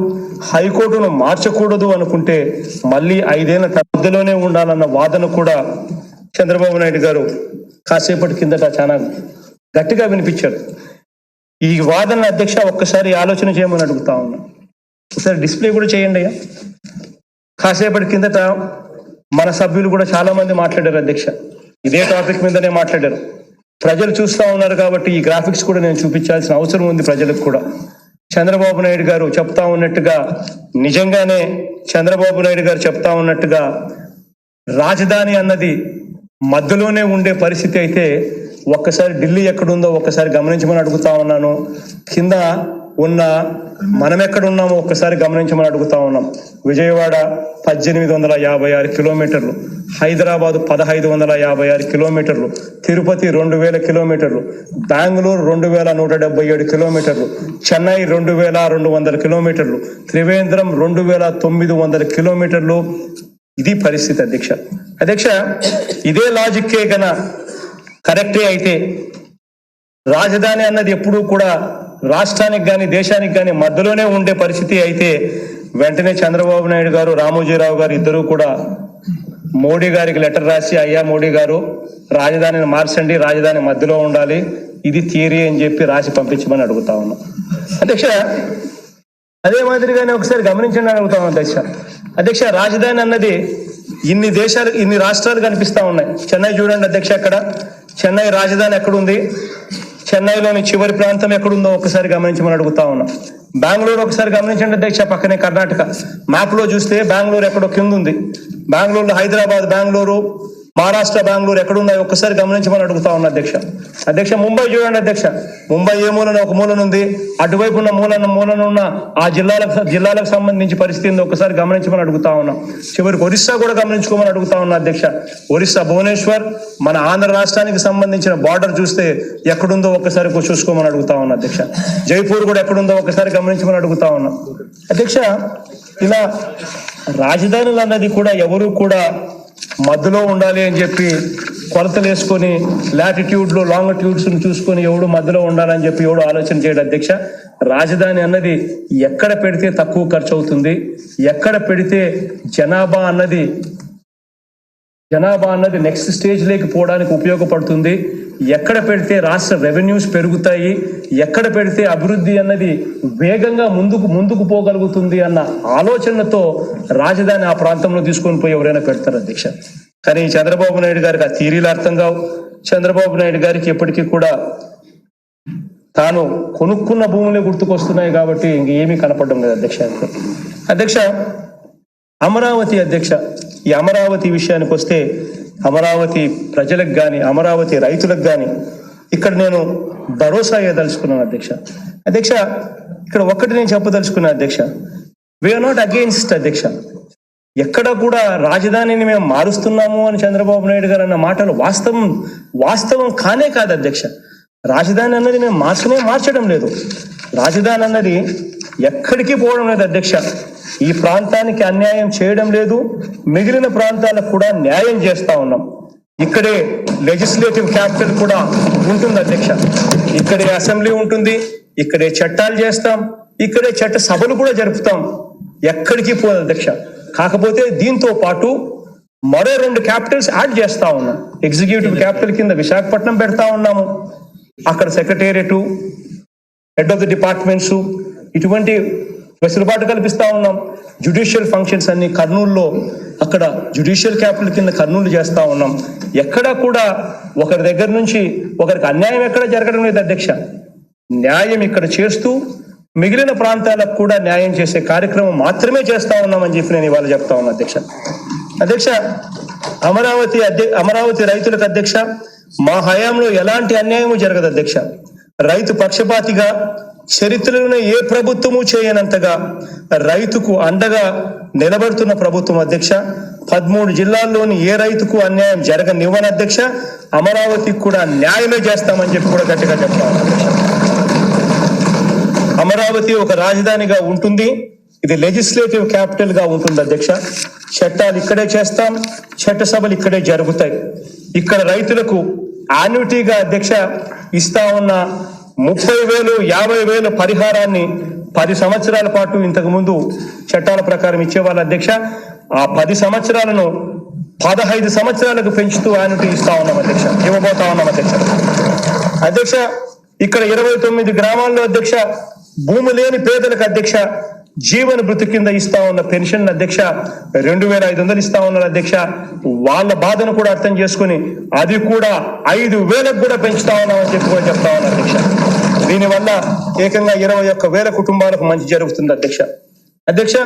హైకోర్టును మార్చకూడదు అనుకుంటే మళ్ళీ 5 ఏళ్ల మధ్యలోనే ఉండాలన్న వాదన కూడా చంద్రబాబు నాయుడు గారు కాసేపటి కిందట చాలా గట్టిగా వినిపించారు. ఈ వాదన అధ్యక్ష ఒక్కసారి ఆలోచన చేయమని అడుగుతా ఉన్నా. ఒకసారి డిస్ప్లే కూడా చేయండి అయ్యా. కాసేపటి కిందట మన సభ్యులు కూడా చాలా మంది మాట్లాడారు అధ్యక్ష, ఇదే టాపిక్ మీదనే మాట్లాడారు. ప్రజలు చూస్తూ ఉన్నారు కాబట్టి ఈ గ్రాఫిక్స్ కూడా నేను చూపించాల్సిన అవసరం ఉంది ప్రజలకు కూడా. చంద్రబాబు నాయుడు గారు చెప్తా ఉన్నట్టుగా, నిజంగానే చంద్రబాబు నాయుడు గారు చెప్తా ఉన్నట్టుగా రాజధాని అన్నది మధ్యలోనే ఉండే పరిస్థితి అయితే ఒక్కసారి ఢిల్లీ ఎక్కడుందో ఒక్కసారి గమనించమని అడుగుతా ఉన్నాను. కింద ఉన్న మనం ఎక్కడున్నామో ఒక్కసారి గమనించమని అడుగుతా ఉన్నాం. విజయవాడ 1856 కిలోమీటర్లు, హైదరాబాదు 1556 కిలోమీటర్లు, తిరుపతి 2000 కిలోమీటర్లు, బెంగళూరు 2177 కిలోమీటర్లు, చెన్నై 2200 కిలోమీటర్లు, త్రివేంద్రం 2900 కిలోమీటర్లు. ఇది పరిస్థితి అధ్యక్ష. అధ్యక్ష, ఇదే లాజిక్కే గన కరెక్టే అయితే రాజధాని అన్నది ఎప్పుడూ కూడా రాష్ట్రానికి కానీ దేశానికి కానీ మధ్యలోనే ఉండే పరిస్థితి అయితే వెంటనే చంద్రబాబు నాయుడు గారు, రామోజీరావు గారు ఇద్దరూ కూడా మోడీ గారికి లెటర్ రాసి, అయ్యా మోడీ గారు రాజధానిని మార్చండి, రాజధాని మధ్యలో ఉండాలి, ఇది థియరీ అని చెప్పి రాసి పంపించమని అడుగుతా ఉన్నాం అధ్యక్ష. అదే మాదిరిగానే ఒకసారి గమనించండి అని అడుగుతా ఉన్నాం అధ్యక్ష. అధ్యక్ష, రాజధాని అన్నది ఇన్ని దేశాలు, ఇన్ని రాష్ట్రాలు కనిపిస్తా ఉన్నాయి. చెన్నై చూడండి అధ్యక్ష, అక్కడ చెన్నై రాజధాని ఎక్కడుంది, చెన్నైలోని చివరి ప్రాంతం ఎక్కడుందో ఒకసారి గమనించమని అడుగుతా ఉన్నాం. బెంగళూరు ఒకసారి గమనించండి అధ్యక్ష, పక్కనే కర్ణాటక. మ్యాప్ లో చూస్తే బెంగళూరు ఎక్కడో కింద ఉంది. బెంగళూరులో హైదరాబాద్, బెంగళూరు, మహారాష్ట్ర, బెంగళూరు ఎక్కడున్నాయో ఒక్కసారి గమనించమని అడుగుతా ఉన్నా అధ్యక్ష. అధ్యక్ష, ముంబై చూడండి అధ్యక్ష, ముంబై ఏ మూలన ఒక మూలన ఉంది, అటువైపు ఉన్న మూలన ఉన్న ఆ జిల్లాలకు సంబంధించి పరిస్థితి ఒకసారి గమనించమని అడుగుతా ఉన్నాం. చివరికి ఒరిస్సా కూడా గమనించుకోమని అడుగుతా ఉన్నా అధ్యక్ష. ఒరిస్సా భువనేశ్వర్ మన ఆంధ్ర రాష్ట్రానికి సంబంధించిన బార్డర్ చూస్తే ఎక్కడుందో ఒక్కసారి చూసుకోమని అడుగుతా ఉన్నా అధ్యక్ష. జైపూర్ కూడా ఎక్కడుందో ఒకసారి గమనించమని అడుగుతా ఉన్నా అధ్యక్ష. ఇలా రాజధానులు అన్నది కూడా ఎవరు కూడా మధ్యలో ఉండాలి అని చెప్పి కొలతలు వేసుకొని లాటిట్యూడ్ లో లాంగిట్యూడ్స్ చూసుకొని ఎవడు మధ్యలో ఉండాలని చెప్పి ఎవడు ఆలోచన చేయడం అధ్యక్ష. రాజధాని అన్నది ఎక్కడ పెడితే తక్కువ ఖర్చు అవుతుంది, ఎక్కడ పెడితే జనాభా అన్నది నెక్స్ట్ స్టేజ్ లేకి పోవడానికి ఉపయోగపడుతుంది, ఎక్కడ పెడితే రాష్ట్ర రెవెన్యూస్ పెరుగుతాయి, ఎక్కడ పెడితే అభివృద్ధి అన్నది వేగంగా ముందుకు పోగలుగుతుంది అన్న ఆలోచనతో రాజధాని ఆ ప్రాంతంలో తీసుకొని పోయి ఎవరైనా పెడతారు అధ్యక్ష. కానీ చంద్రబాబు నాయుడు గారికి ఆ థియరీలు అర్థం కావు. చంద్రబాబు నాయుడు గారికి ఎప్పటికీ కూడా తాను కొనుక్కున్న భూములే గుర్తుకొస్తున్నాయి కాబట్టి ఇంకేమీ కనపడడం లేదు అధ్యక్ష. అధ్యక్ష, అమరావతి అధ్యక్ష, ఈ అమరావతి విషయానికి వస్తే అమరావతి ప్రజలకు కానీ అమరావతి రైతులకు కానీ ఇక్కడ నేను భరోసా ఇవ్వదలుచుకున్నాను అధ్యక్ష. అధ్యక్ష, ఇక్కడ ఒక్కటి నేను చెప్పదలుచుకున్నాను అధ్యక్ష, వీఆర్ నాట్ అగెయిన్స్ట్ అధ్యక్ష. ఎక్కడ కూడా రాజధానిని మేము మారుస్తున్నాము అని చంద్రబాబు నాయుడు గారు అన్న మాటలు వాస్తవం కానే కాదు అధ్యక్ష. రాజధాని అన్నది మేము మార్చడం లేదు. రాజధాని అన్నది ఎక్కడికి పోవడం లేదు అధ్యక్ష. ఈ ప్రాంతానికి అన్యాయం చేయడం లేదు, మిగిలిన ప్రాంతాలకు కూడా న్యాయం చేస్తా ఉన్నాం. ఇక్కడే లెజిస్లేటివ్ క్యాపిటల్ కూడా ఉంటుంది అధ్యక్ష. ఇక్కడే అసెంబ్లీ ఉంటుంది, ఇక్కడే చట్టాలు చేస్తాం, ఇక్కడే చట్ట సభలు కూడా జరుపుతాం. ఎక్కడికి పోదు అధ్యక్ష. కాకపోతే దీంతో పాటు మరో 2 క్యాపిటల్స్ యాడ్ చేస్తా ఉన్నాం. ఎగ్జిక్యూటివ్ క్యాపిటల్ కింద విశాఖపట్నం పెడతా ఉన్నాము, అక్కడ secretariat, head of the departments, ఇటువంటి వెసులుబాటు కల్పిస్తా ఉన్నాం. జ్యుడిషియల్ ఫంక్షన్స్ అన్ని కర్నూలులో, అక్కడ జ్యుడిషియల్ క్యాపిటల్ కింద కర్నూలు చేస్తా ఉన్నాం. ఎక్కడా కూడా ఒకరి దగ్గర నుంచి ఒకరికి అన్యాయం ఎక్కడ జరగడం లేదు అధ్యక్ష. న్యాయం ఇక్కడ చేస్తూ మిగిలిన ప్రాంతాలకు కూడా న్యాయం చేసే కార్యక్రమం మాత్రమే చేస్తా ఉన్నామని చెప్పి నేను ఇవాళ చెప్తా ఉన్నా అధ్యక్ష. అధ్యక్ష, అమరావతి రైతులకు అధ్యక్ష, మా హయాంలో ఎలాంటి అన్యాయము జరగదు అధ్యక్ష. రైతు పక్షపాతిగా, చరిత్రలోనే ఏ ప్రభుత్వము చేయనంతగా రైతుకు అండగా నిలబడుతున్న ప్రభుత్వం అధ్యక్ష. 13 జిల్లాల్లోని ఏ రైతుకు అన్యాయం జరగనివ్వని అధ్యక్ష. అమరావతికి కూడా న్యాయమే చేస్తామని చెప్పి కూడా గట్టిగా చెప్తాను అధ్యక్ష. అమరావతి ఒక రాజధానిగా ఉంటుంది, ఇది లెజిస్లేటివ్ క్యాపిటల్ గా ఉంటుంది అధ్యక్ష. చట్టాలు ఇక్కడే చేస్తాం, చట్టసభలు ఇక్కడే జరుగుతాయి. ఇక్కడ రైతులకు యాన్యుటీగా అధ్యక్ష ఇస్తా ఉన్న 30,000, 50,000 పరిహారాన్ని 10 సంవత్సరాల పాటు ఇంతకు ముందు చట్టాల ప్రకారం ఇచ్చేవాళ్ళు అధ్యక్ష. ఆ 10 సంవత్సరాలను 15 సంవత్సరాలకు పెంచుతూ యాన్యుటీ ఇస్తా ఉన్నాం అధ్యక్ష, ఇవ్వబోతా ఉన్నాం అధ్యక్ష. అధ్యక్ష, ఇక్కడ 29 గ్రామాల్లో అధ్యక్ష భూమి లేని పేదలకు అధ్యక్ష జీవన భృతి కింద ఇస్తా ఉన్న పెన్షన్ అధ్యక్ష 2500 ఇస్తా ఉన్నారు అధ్యక్ష. వాళ్ళ బాధను కూడా అర్థం చేసుకుని అది కూడా 5000కు కూడా పెంచుతా ఉన్నామని చెప్పి కూడా చెప్తా ఉన్నారు అధ్యక్ష. దీనివల్ల ఏకంగా 21,000 కుటుంబాలకు మంచి జరుగుతుంది అధ్యక్ష. అధ్యక్ష,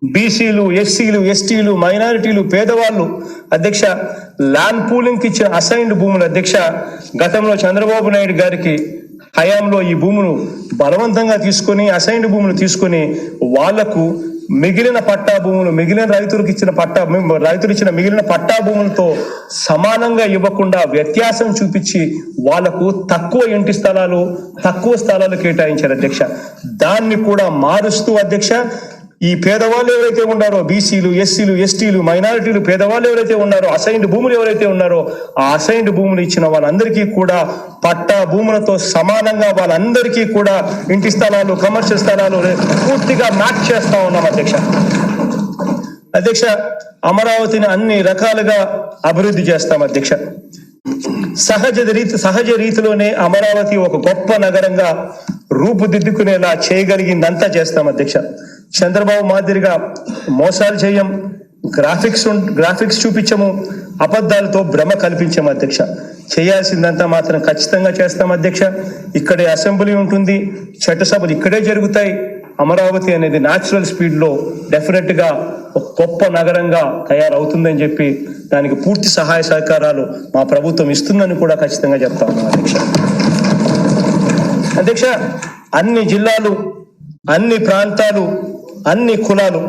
బీసీలు, ఎస్సీలు, ఎస్టీలు, మైనారిటీలు, పేదవాళ్ళు అధ్యక్ష ల్యాండ్ పూలింగ్ ఇచ్చిన అసైన్డ్ భూములు అధ్యక్ష గతంలో చంద్రబాబు నాయుడు గారికి హయాంలో ఈ భూములు బలవంతంగా తీసుకొని అసైన్డ్ భూములు తీసుకొని వాళ్లకు మిగిలిన పట్టా భూములు మిగిలిన రైతులకు ఇచ్చిన మిగిలిన పట్టా భూములతో సమానంగా ఇవ్వకుండా వ్యత్యాసం చూపించి వాళ్లకు తక్కువ ఇంటి స్థలాలు తక్కువ స్థలాలు కేటాయించారు అధ్యక్ష. దాన్ని కూడా మారుస్తూ అధ్యక్ష ఈ పేదవాళ్ళు ఎవరైతే ఉన్నారో బీసీలు, ఎస్సీలు, ఎస్టీలు, మైనారిటీలు పేదవాళ్ళు ఎవరైతే ఉన్నారో అసైన్డ్ భూములు ఎవరైతే ఉన్నారో ఆ అసైన్డ్ భూములు ఇచ్చిన వాళ్ళందరికీ కూడా పట్టా భూములతో సమానంగా వాళ్ళందరికీ కూడా ఇంటి స్థలాలు, కమర్షియల్ స్థలాలు పూర్తిగా మ్యాచ్ చేస్తా ఉన్నాం అధ్యక్ష. అధ్యక్ష, అమరావతిని అన్ని రకాలుగా అభివృద్ధి చేస్తాం అధ్యక్ష. సహజ రీతిలోనే అమరావతి ఒక గొప్ప నగరంగా రూపుదిద్దుకునేలా చేయగలిగిందంతా చేస్తాం అధ్యక్ష. చంద్రబాబు మాదిరిగా మోసాలు చేయం, గ్రాఫిక్స్ చూపించము, అబద్ధాలతో భ్రమ కల్పించాము అధ్యక్ష. చేయాల్సిందంతా మాత్రం ఖచ్చితంగా చేస్తాం అధ్యక్ష. ఇక్కడే అసెంబ్లీ ఉంటుంది, చట్టసభలు ఇక్కడే జరుగుతాయి. అమరావతి అనేది న్యాచురల్ స్పీడ్ లో డెఫినెట్ గా ఒక గొప్ప నగరంగా తయారవుతుందని చెప్పి దానికి పూర్తి సహాయ సహకారాలు మా ప్రభుత్వం ఇస్తుందని కూడా ఖచ్చితంగా చెప్తా ఉన్నాం అధ్యక్ష. అధ్యక్ష, అన్ని జిల్లాలు, అన్ని ప్రాంతాలు, అన్ని కులాలు,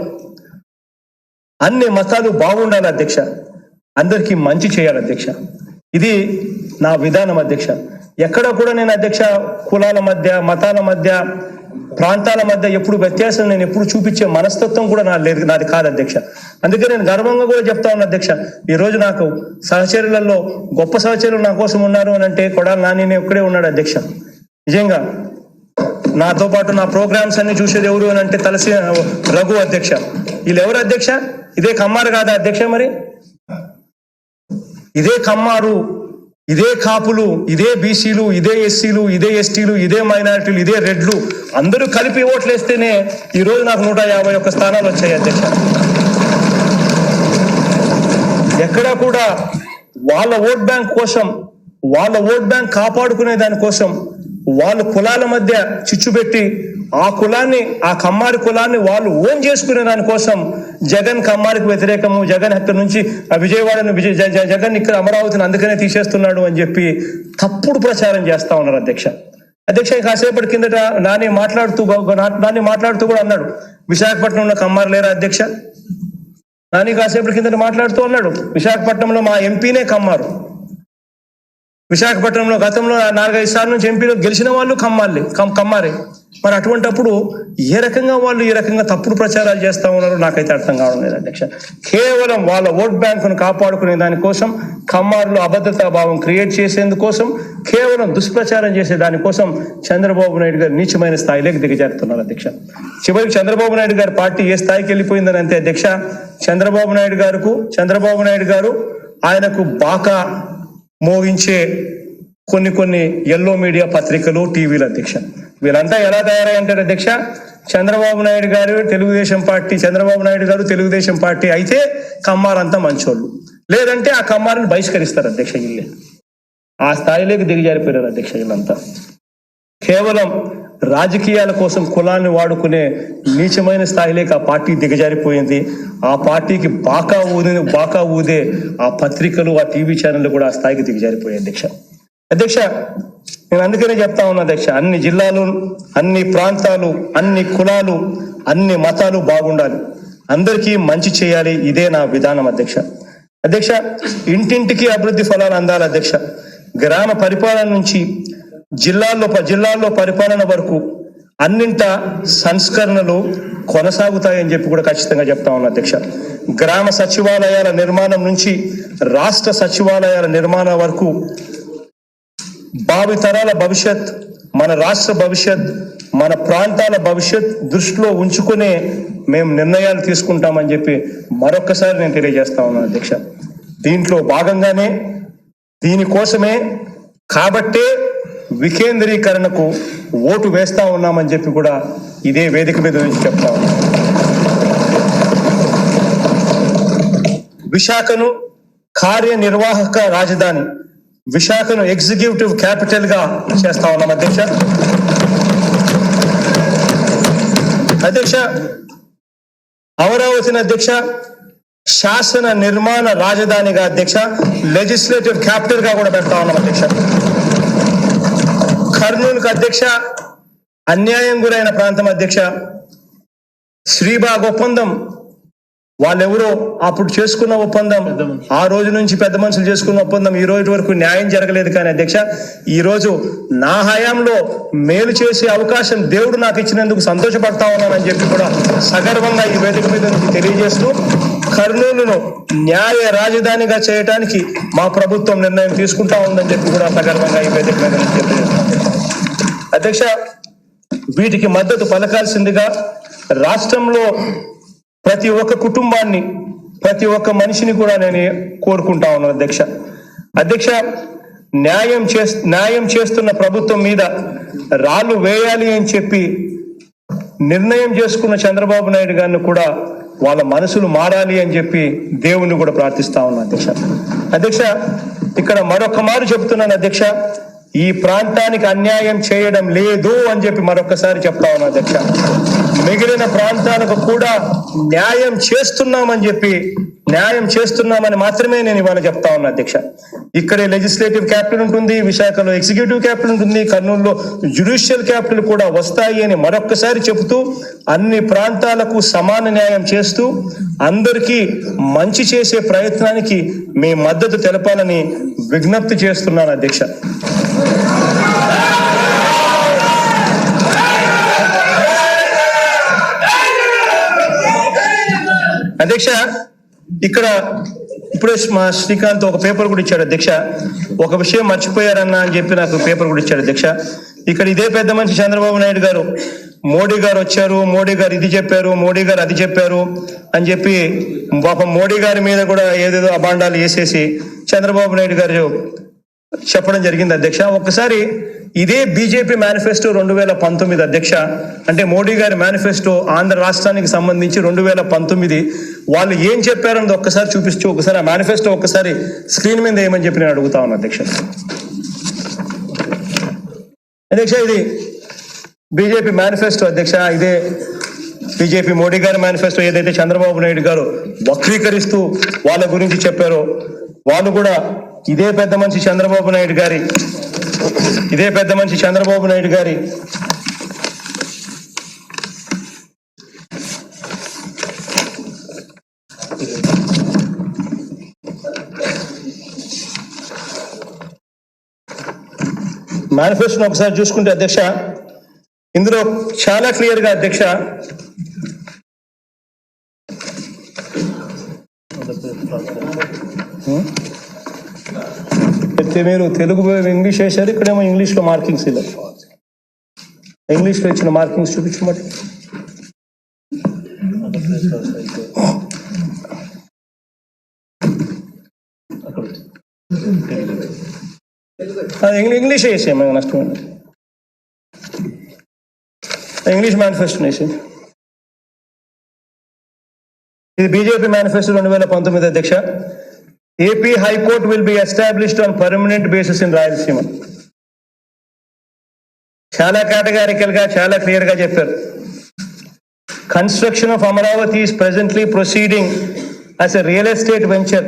అన్ని మతాలు బాగుండాలి అధ్యక్ష. అందరికీ మంచి చేయాలి అధ్యక్ష. ఇది నా విధానం అధ్యక్ష. ఎక్కడ కూడా నేను అధ్యక్ష కులాల మధ్య, మతాల మధ్య, ప్రాంతాల మధ్య ఎప్పుడు వ్యత్యాసం నేను ఎప్పుడు చూపించే మనస్తత్వం కూడా నాది కాదు అధ్యక్ష. అందుకే నేను గర్వంగా కూడా చెప్తా ఉన్నా అధ్యక్ష. ఈ రోజు నాకు సహచరులలో గొప్ప సహచరులు నా కోసం ఉన్నారు అని అంటే కొడాలి నాని ఒక్కడే ఉన్నాడు అధ్యక్ష. నిజంగా నాతో పాటు నా ప్రోగ్రామ్స్ అన్ని చూసేది ఎవరు అని అంటే తలసి రఘు అధ్యక్ష. వీళ్ళు ఎవరు అధ్యక్ష? ఇదే కమ్మారు కాదా అధ్యక్ష? మరి ఇదే కమ్మారు, ఇదే కాపులు, ఇదే బీసీలు, ఇదే ఎస్సీలు, ఇదే ఎస్టీలు, ఇదే మైనారిటీలు, ఇదే రెడ్లు అందరూ కలిపి ఓట్లేస్తేనే ఈ రోజు నాకు 151 స్థానాలు వచ్చాయి అధ్యక్ష. ఎక్కడా కూడా వాళ్ళ ఓట్ బ్యాంక్ కోసం, వాళ్ళ ఓట్ బ్యాంక్ కాపాడుకునే దానికోసం వాళ్ళు కులాల మధ్య చిచ్చు పెట్టి ఆ కులాన్ని, ఆ కమ్మారి కులాన్ని వాళ్ళు ఓన్ చేసుకునే దానికోసం జగన్ కమ్మారికి వ్యతిరేకము, జగన్ అక్కడి నుంచి విజయవాడను జగన్ ఇక్కడ అమరావతిని అందుకనే తీసేస్తున్నాడు అని చెప్పి తప్పుడు ప్రచారం చేస్తా ఉన్నారు అధ్యక్ష. అధ్యక్ష, కాసేపటి కిందట నాని మాట్లాడుతూ కూడా అన్నాడు, విశాఖపట్నంలో కమ్మారు లేరా అధ్యక్ష? నాని కాసేపటి కిందట మాట్లాడుతూ అన్నాడు, విశాఖపట్నంలో మా ఎంపీనే కమ్మారు. విశాఖపట్నంలో గతంలో 4-5 సార్లు నుంచి ఎంపీలో గెలిచిన వాళ్ళు కమ్మారే. మరి అటువంటిప్పుడు ఏ రకంగా వాళ్ళు ఈ రకంగా తప్పుడు ప్రచారాలు చేస్తా ఉన్నారో నాకైతే అర్థం కావడం లేదు అధ్యక్ష. కేవలం వాళ్ళ ఓట్ బ్యాంకును కాపాడుకునే దానికోసం, కమ్మారులో అభద్రతా భావం క్రియేట్ చేసేందుకోసం, కేవలం దుష్ప్రచారం చేసే దానికోసం చంద్రబాబు నాయుడు గారు నీచమైన స్థాయిలోకి దిగజారుతున్నారు అధ్యక్ష. చివరికి చంద్రబాబు నాయుడు గారి పార్టీ ఏ స్థాయికి వెళ్ళిపోయిందని అంటే అధ్యక్ష, చంద్రబాబు నాయుడు గారు ఆయనకు బాకా మోగించే కొన్ని ఎల్లో మీడియా పత్రికలు, టీవీలు అధ్యక్ష. వీళ్ళంతా ఎలా తయారయ్యంటారు అధ్యక్ష? చంద్రబాబు నాయుడు గారు తెలుగుదేశం పార్టీ అయితే కమ్మారంతా మంచోళ్ళు, లేదంటే ఆ కమ్మారిని బహిష్కరిస్తారు అధ్యక్ష. వీళ్ళే ఆ స్థాయిలోకి దిగజారిపోయారు అధ్యక్ష. వీళ్ళంతా కేవలం రాజకీయాల కోసం కులాన్ని వాడుకునే నీచమైన స్థాయిలోకి ఆ పార్టీ దిగజారిపోయింది. ఆ పార్టీకి బాకా ఊదే ఆ పత్రికలు, ఆ టీవీ ఛానళ్ళు కూడా ఆ స్థాయికి దిగజారిపోయాయి అధ్యక్ష. నేను అందుకనే చెప్తా ఉన్నా అధ్యక్ష, అన్ని జిల్లాలు, అన్ని ప్రాంతాలు, అన్ని కులాలు, అన్ని మతాలు బాగుండాలి, అందరికీ మంచి చేయాలి. ఇదే నా విధానం అధ్యక్ష. ఇంటింటికి అభివృద్ధి ఫలాలు అందాలి అధ్యక్ష. గ్రామ పరిపాలన నుంచి జిల్లాల్లో పరిపాలన వరకు అన్నింట సంస్కరణలు కొనసాగుతాయని చెప్పి కూడా ఖచ్చితంగా చెప్తా ఉన్నా అధ్యక్ష. గ్రామ సచివాలయాల నిర్మాణం నుంచి రాష్ట్ర సచివాలయాల నిర్మాణం వరకు భావితరాల భవిష్యత్, మన రాష్ట్ర భవిష్యత్, మన ప్రాంతాల భవిష్యత్ దృష్టిలో ఉంచుకునే మేము నిర్ణయాలు తీసుకుంటామని చెప్పి మరొక్కసారి నేను తెలియజేస్తా ఉన్నాను అధ్యక్ష. దీంట్లో భాగంగానే, దీనికోసమే కాబట్టే వికేంద్రీకరణకు ఓటు వేస్తా ఉన్నామని చెప్పి కూడా ఇదే వేదిక మీద నుంచి చెప్తా ఉన్నాం. విశాఖను కార్యనిర్వాహక రాజధాని, విశాఖను ఎగ్జిక్యూటివ్ క్యాపిటల్ గా చేస్తా ఉన్నాం అధ్యక్ష. అమరావతిని అధ్యక్ష శాసన నిర్మాణ రాజధానిగా అధ్యక్ష, లెజిస్లేటివ్ క్యాపిటల్ గా కూడా పెడతా ఉన్నాం అధ్యక్ష. కర్నూలుకు అధ్యక్ష అన్యాయం గురైన ప్రాంతం అధ్యక్ష. శ్రీబాగ్ ఒప్పందం వాళ్ళెవరో అప్పుడు చేసుకున్న ఒప్పందం, ఆ రోజు నుంచి పెద్ద మనుషులు చేసుకున్న ఒప్పందం ఈ రోజు వరకు న్యాయం జరగలేదు. కానీ అధ్యక్ష ఈ రోజు నా హయాంలో మేలు చేసే అవకాశం దేవుడు నాకు ఇచ్చినందుకు సంతోషపడతా ఉన్నానని చెప్పి కూడా సగర్వంగా ఈ వేదిక మీద నుంచి తెలియజేస్తూ, కర్నూలును న్యాయ రాజధానిగా చేయడానికి మా ప్రభుత్వం నిర్ణయం తీసుకుంటా ఉందని చెప్పి కూడా సగర్వంగా ఈ వేదిక మీద నుంచి తెలియజేస్తున్నాను అధ్యక్ష. వీటికి మద్దతు పలకాల్సిందిగా రాష్ట్రంలో ప్రతి ఒక్క కుటుంబాన్ని, ప్రతి ఒక్క మనిషిని కూడా నేను కోరుకుంటా ఉన్నాను అధ్యక్ష. న్యాయం చేస్తున్న ప్రభుత్వం మీద రాళ్ళు వేయాలి అని చెప్పి నిర్ణయం చేసుకున్న చంద్రబాబు నాయుడు గారిని కూడా వాళ్ళ మనసులు మారాలి అని చెప్పి దేవుణ్ణి కూడా ప్రార్థిస్తా ఉన్నాను అధ్యక్ష. ఇక్కడ మరొక మారు చెప్తున్నాను అధ్యక్ష, ఈ ప్రాంతానికి అన్యాయం చేయడం లేదు అని చెప్పి మరొకసారి చెప్తా ఉన్నా అధ్యక్ష. మిగిలిన ప్రాంతాలకు కూడా న్యాయం చేస్తున్నామని మాత్రమే నేను ఇవాళ చెప్తా ఉన్నా అధ్యక్ష. ఇక్కడే లెజిస్లేటివ్ క్యాపిటల్ ఉంటుంది, విశాఖలో ఎగ్జిక్యూటివ్ క్యాపిటల్ ఉంటుంది, కర్నూలులో జ్యుడిషియల్ క్యాపిటల్ కూడా వస్తాయి అని మరొక్కసారి చెబుతూ, అన్ని ప్రాంతాలకు సమాన న్యాయం చేస్తూ అందరికీ మంచి చేసే ప్రయత్నానికి మీ మద్దతు తెలపాలని విజ్ఞప్తి చేస్తున్నాను అధ్యక్ష. అధ్యక్ష ఇక్కడ ఇప్పుడే మా శ్రీకాంత్ ఒక పేపర్ కూడా ఇచ్చాడు అధ్యక్ష. ఒక విషయం మర్చిపోయారన్నా అని చెప్పి నాకు పేపర్ కూడా ఇచ్చాడు అధ్యక్ష. ఇక్కడ ఇదే పెద్ద మనిషి చంద్రబాబు నాయుడు గారు, మోడీ గారు వచ్చారు, మోడీ గారు ఇది చెప్పారు, మోడీ గారు అది చెప్పారు అని చెప్పి పాపం మోడీ గారి మీద కూడా ఏదేదో అభాండాలు వేసేసి చంద్రబాబు నాయుడు గారు చెప్పడం జరిగింది అధ్యక్ష. ఒక్కసారి ఇదే బీజేపీ మేనిఫెస్టో 2019 అధ్యక్ష, అంటే మోడీ గారి మేనిఫెస్టో ఆంధ్ర రాష్ట్రానికి సంబంధించి 2019 వాళ్ళు ఏం చెప్పారన్నది ఒక్కసారి చూపిస్తూ, ఒకసారి ఆ మేనిఫెస్టో ఒక్కసారి స్క్రీన్ మీద ఏమని చెప్పి నేను అడుగుతా ఉన్నాను అధ్యక్ష. ఇది బీజేపీ మేనిఫెస్టో అధ్యక్ష. ఇదే బీజేపీ మోడీ గారి మేనిఫెస్టో ఏదైతే చంద్రబాబు నాయుడు గారు వక్రీకరిస్తూ వాళ్ళ గురించి చెప్పారో, వాళ్ళు కూడా ఇదే పెద్ద మనిషి చంద్రబాబు నాయుడు గారి మేనిఫెస్టోను ఒకసారి చూసుకుంటే అధ్యక్ష, ఇందులో చాలా క్లియర్ గా అధ్యక్ష మీరు తెలుగు ఇంగ్లీష్ వేశారు, ఇక్కడేమో ఇంగ్లీష్ లో మార్కింగ్స్ ఇలా, ఇంగ్లీష్ లో ఇచ్చిన మార్కింగ్స్ చూపించమంటే ఇంగ్లీష్ వేసాము, నష్టం ఇంగ్లీష్ మేనిఫెస్టో వేసాము. ఇది బీజేపీ మేనిఫెస్టో 2019 అధ్యక్ష. AP High Court will be established on permanent basis in Rayalaseema. చాలా కేటగారికల్ గా చాలా క్లియర్ గా చెప్పారు. Construction of Amaravati is presently proceeding as a real estate venture.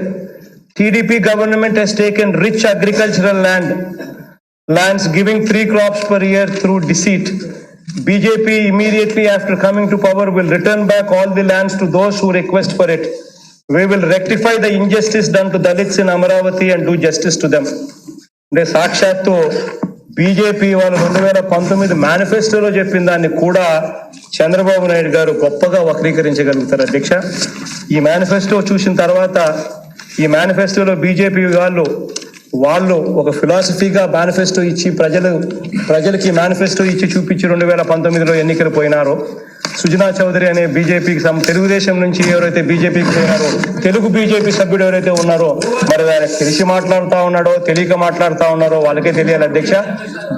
TDP government has taken rich agricultural lands giving 3 crops per year through deceit. BJP immediately after coming to power will return back all the lands to those who request for it. We will rectify the injustice done to Dalits in Amaravati and do justice to them. అంటే సాక్షాత్తు BJP వాళ్ళు 2019 మేనిఫెస్టోలో చెప్పిన దాన్ని కూడా చంద్రబాబు నాయుడు గారు గొప్పగా వక్రీకరించగలుగుతారు అధ్యక్ష. ఈ మేనిఫెస్టో చూసిన తర్వాత ఈ మేనిఫెస్టోలో బీజేపీ వాళ్ళు ఒక ఫిలాసఫీగా మేనిఫెస్టో ఇచ్చి ప్రజలకి మేనిఫెస్టో ఇచ్చి చూపించి 2019లో ఎన్నికలు పోయినారు. సుజనా చౌదరి అనే బీజేపీకి తెలుగుదేశం నుంచి ఎవరైతే బీజేపీకి పోయినారో తెలుగు బీజేపీ సభ్యుడు ఎవరైతే ఉన్నారో మరి ఆయన తెలిసి మాట్లాడుతూ ఉన్నాడో తెలియక మాట్లాడుతూ ఉన్నారో వాళ్ళకే తెలియాలి అధ్యక్ష.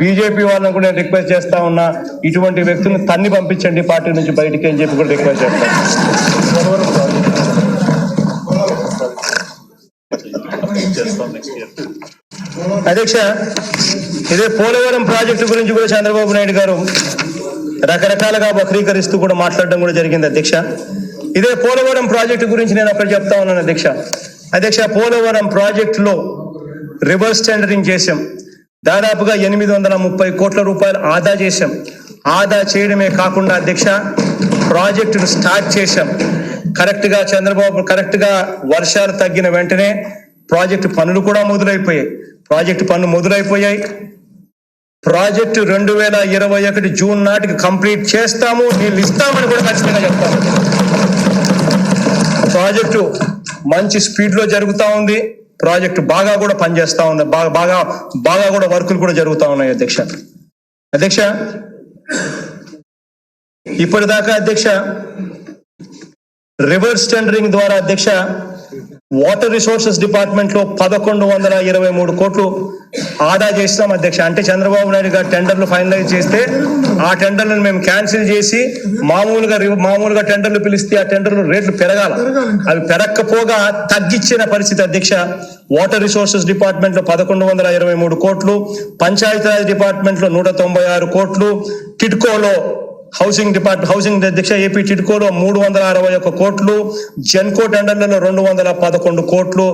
బీజేపీ వాళ్ళని కూడా నేను రిక్వెస్ట్ చేస్తా ఉన్నా, ఇటువంటి వ్యక్తులను తన్ని పంపించండి పార్టీ నుంచి బయటికి అని చెప్పి కూడా రిక్వెస్ట్ చేస్తాను. అధ్యక్ష, ఇదే పోలవరం ప్రాజెక్టు గురించి కూడా చంద్రబాబు నాయుడు గారు రకరకాలుగా వక్రీకరిస్తూ కూడా మాట్లాడడం కూడా జరిగింది అధ్యక్ష. ఇదే పోలవరం ప్రాజెక్టు గురించి నేను అక్కడ చెప్తా ఉన్నాను అధ్యక్ష. అధ్యక్ష, పోలవరం ప్రాజెక్టులో రివర్స్ టెండరింగ్ చేశాం. దాదాపుగా 830 కోట్ల రూపాయలు ఆదా చేశాం. ఆదా చేయడమే కాకుండా అధ్యక్ష ప్రాజెక్టును స్టార్ట్ చేశాం. కరెక్ట్ గా వర్షాలు తగ్గిన వెంటనే ప్రాజెక్టు పనులు కూడా మొదలైపోయాయి. ప్రాజెక్టు 2021 జూన్ నాటికి కంప్లీట్ చేస్తాము, నీళ్ళు ఇస్తామని కూడా ఖచ్చితంగా చెప్తాము. ప్రాజెక్టు మంచి స్పీడ్ లో జరుగుతూ ఉంది. ప్రాజెక్టు బాగా కూడా పనిచేస్తా ఉంది. బాగా కూడా వర్కులు కూడా జరుగుతూ ఉన్నాయి అధ్యక్ష. ఇప్పటిదాకా అధ్యక్ష రివర్స్ టెండరింగ్ ద్వారా అధ్యక్ష వాటర్ రిసోర్సెస్ డిపార్ట్మెంట్ లో 1123 కోట్లు ఆదా చేస్తాం అధ్యక్ష. అంటే చంద్రబాబు నాయుడు గారు టెండర్లు ఫైనలైజ్ చేస్తే ఆ టెండర్లను మేము క్యాన్సిల్ చేసి మామూలుగా టెండర్లు పిలిస్తే ఆ టెండర్లు రేట్లు పెరగాల, అవి పెరగకపోగా తగ్గించిన పరిస్థితి అధ్యక్ష. వాటర్ రిసోర్సెస్ డిపార్ట్మెంట్ లో 1123 కోట్లు, పంచాయతీరాజ్ డిపార్ట్మెంట్ లో 196 కోట్లు, టిడ్కోలో హౌసింగ్ అధ్యక్ష ఏపీ టిడ్కోలో 361 కోట్లు, జెన్కో టెండర్లలో 211 కోట్లు,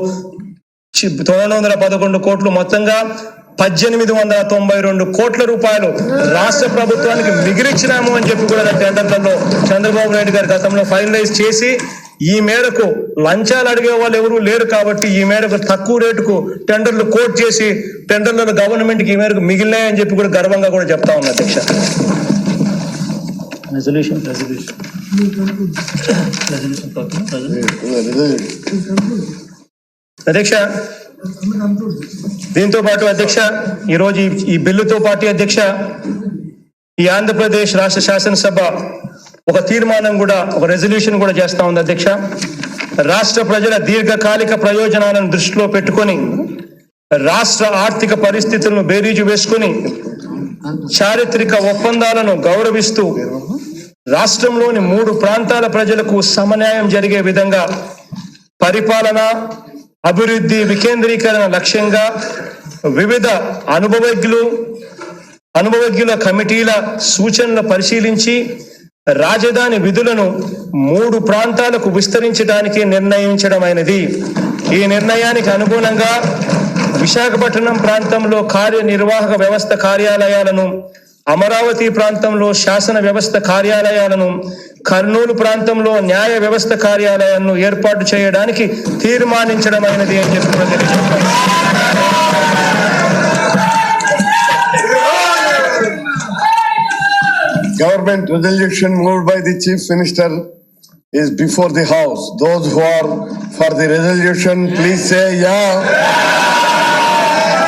911 కోట్లు, మొత్తంగా 1892 కోట్ల రూపాయలు రాష్ట్ర ప్రభుత్వానికి మిగిలిచ్చినాము అని చెప్పి కూడా టెండర్లలో చంద్రబాబు నాయుడు గారు గతంలో ఫైనలైజ్ చేసి, ఈ మేరకు లంచాలు అడిగే వాళ్ళు ఎవరు లేరు కాబట్టి ఈ మేరకు తక్కువ రేటుకు టెండర్లు కోట్ చేసి టెండర్లలో గవర్నమెంట్ కి ఈ మేరకు మిగిలినాయని చెప్పి కూడా గర్వంగా కూడా చెప్తా ఉన్నా అధ్యక్ష. అధ్యక్ష, దీంతో పాటు అధ్యక్ష ఈరోజు ఈ బిల్లుతో పాటు అధ్యక్ష ఈ ఆంధ్రప్రదేశ్ రాష్ట్ర శాసనసభ ఒక తీర్మానం కూడా, ఒక రెజల్యూషన్ కూడా చేస్తా ఉంది అధ్యక్ష. రాష్ట్ర ప్రజల దీర్ఘకాలిక ప్రయోజనాలను దృష్టిలో పెట్టుకొని రాష్ట్ర ఆర్థిక పరిస్థితులను బేరీజు వేసుకుని చారిత్రక ఒప్పందాలను గౌరవిస్తూ రాష్ట్రంలోని 3 ప్రాంతాల ప్రజలకు సమన్యాయం జరిగే విధంగా పరిపాలన, అభివృద్ధి, వికేంద్రీకరణ లక్ష్యంగా వివిధ అనుభవజ్ఞుల కమిటీల సూచనలు పరిశీలించి రాజధాని విధులను 3 ప్రాంతాలకు విస్తరించడానికి నిర్ణయించడమైనది. ఈ నిర్ణయానికి అనుగుణంగా విశాఖపట్నం ప్రాంతంలో కార్యనిర్వాహక వ్యవస్థ కార్యాలయాలను, అమరావతి ప్రాంతంలో శాసన వ్యవస్థ కార్యాలయాలను, కర్నూలు ప్రాంతంలో న్యాయ వ్యవస్థ కార్యాలయాలను ఏర్పాటు చేయడానికి తీర్మానించడమైనది అని చెప్పి తెలియజేస్తాను. Government resolution moved by the Chief Minister is before the House. Those who are for the resolution, please say yeah.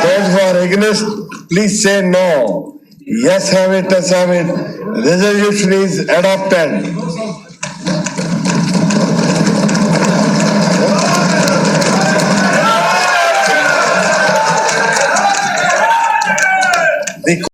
Those who are against, please say no. Yes, have it, yes, have it. Resolution is adopted.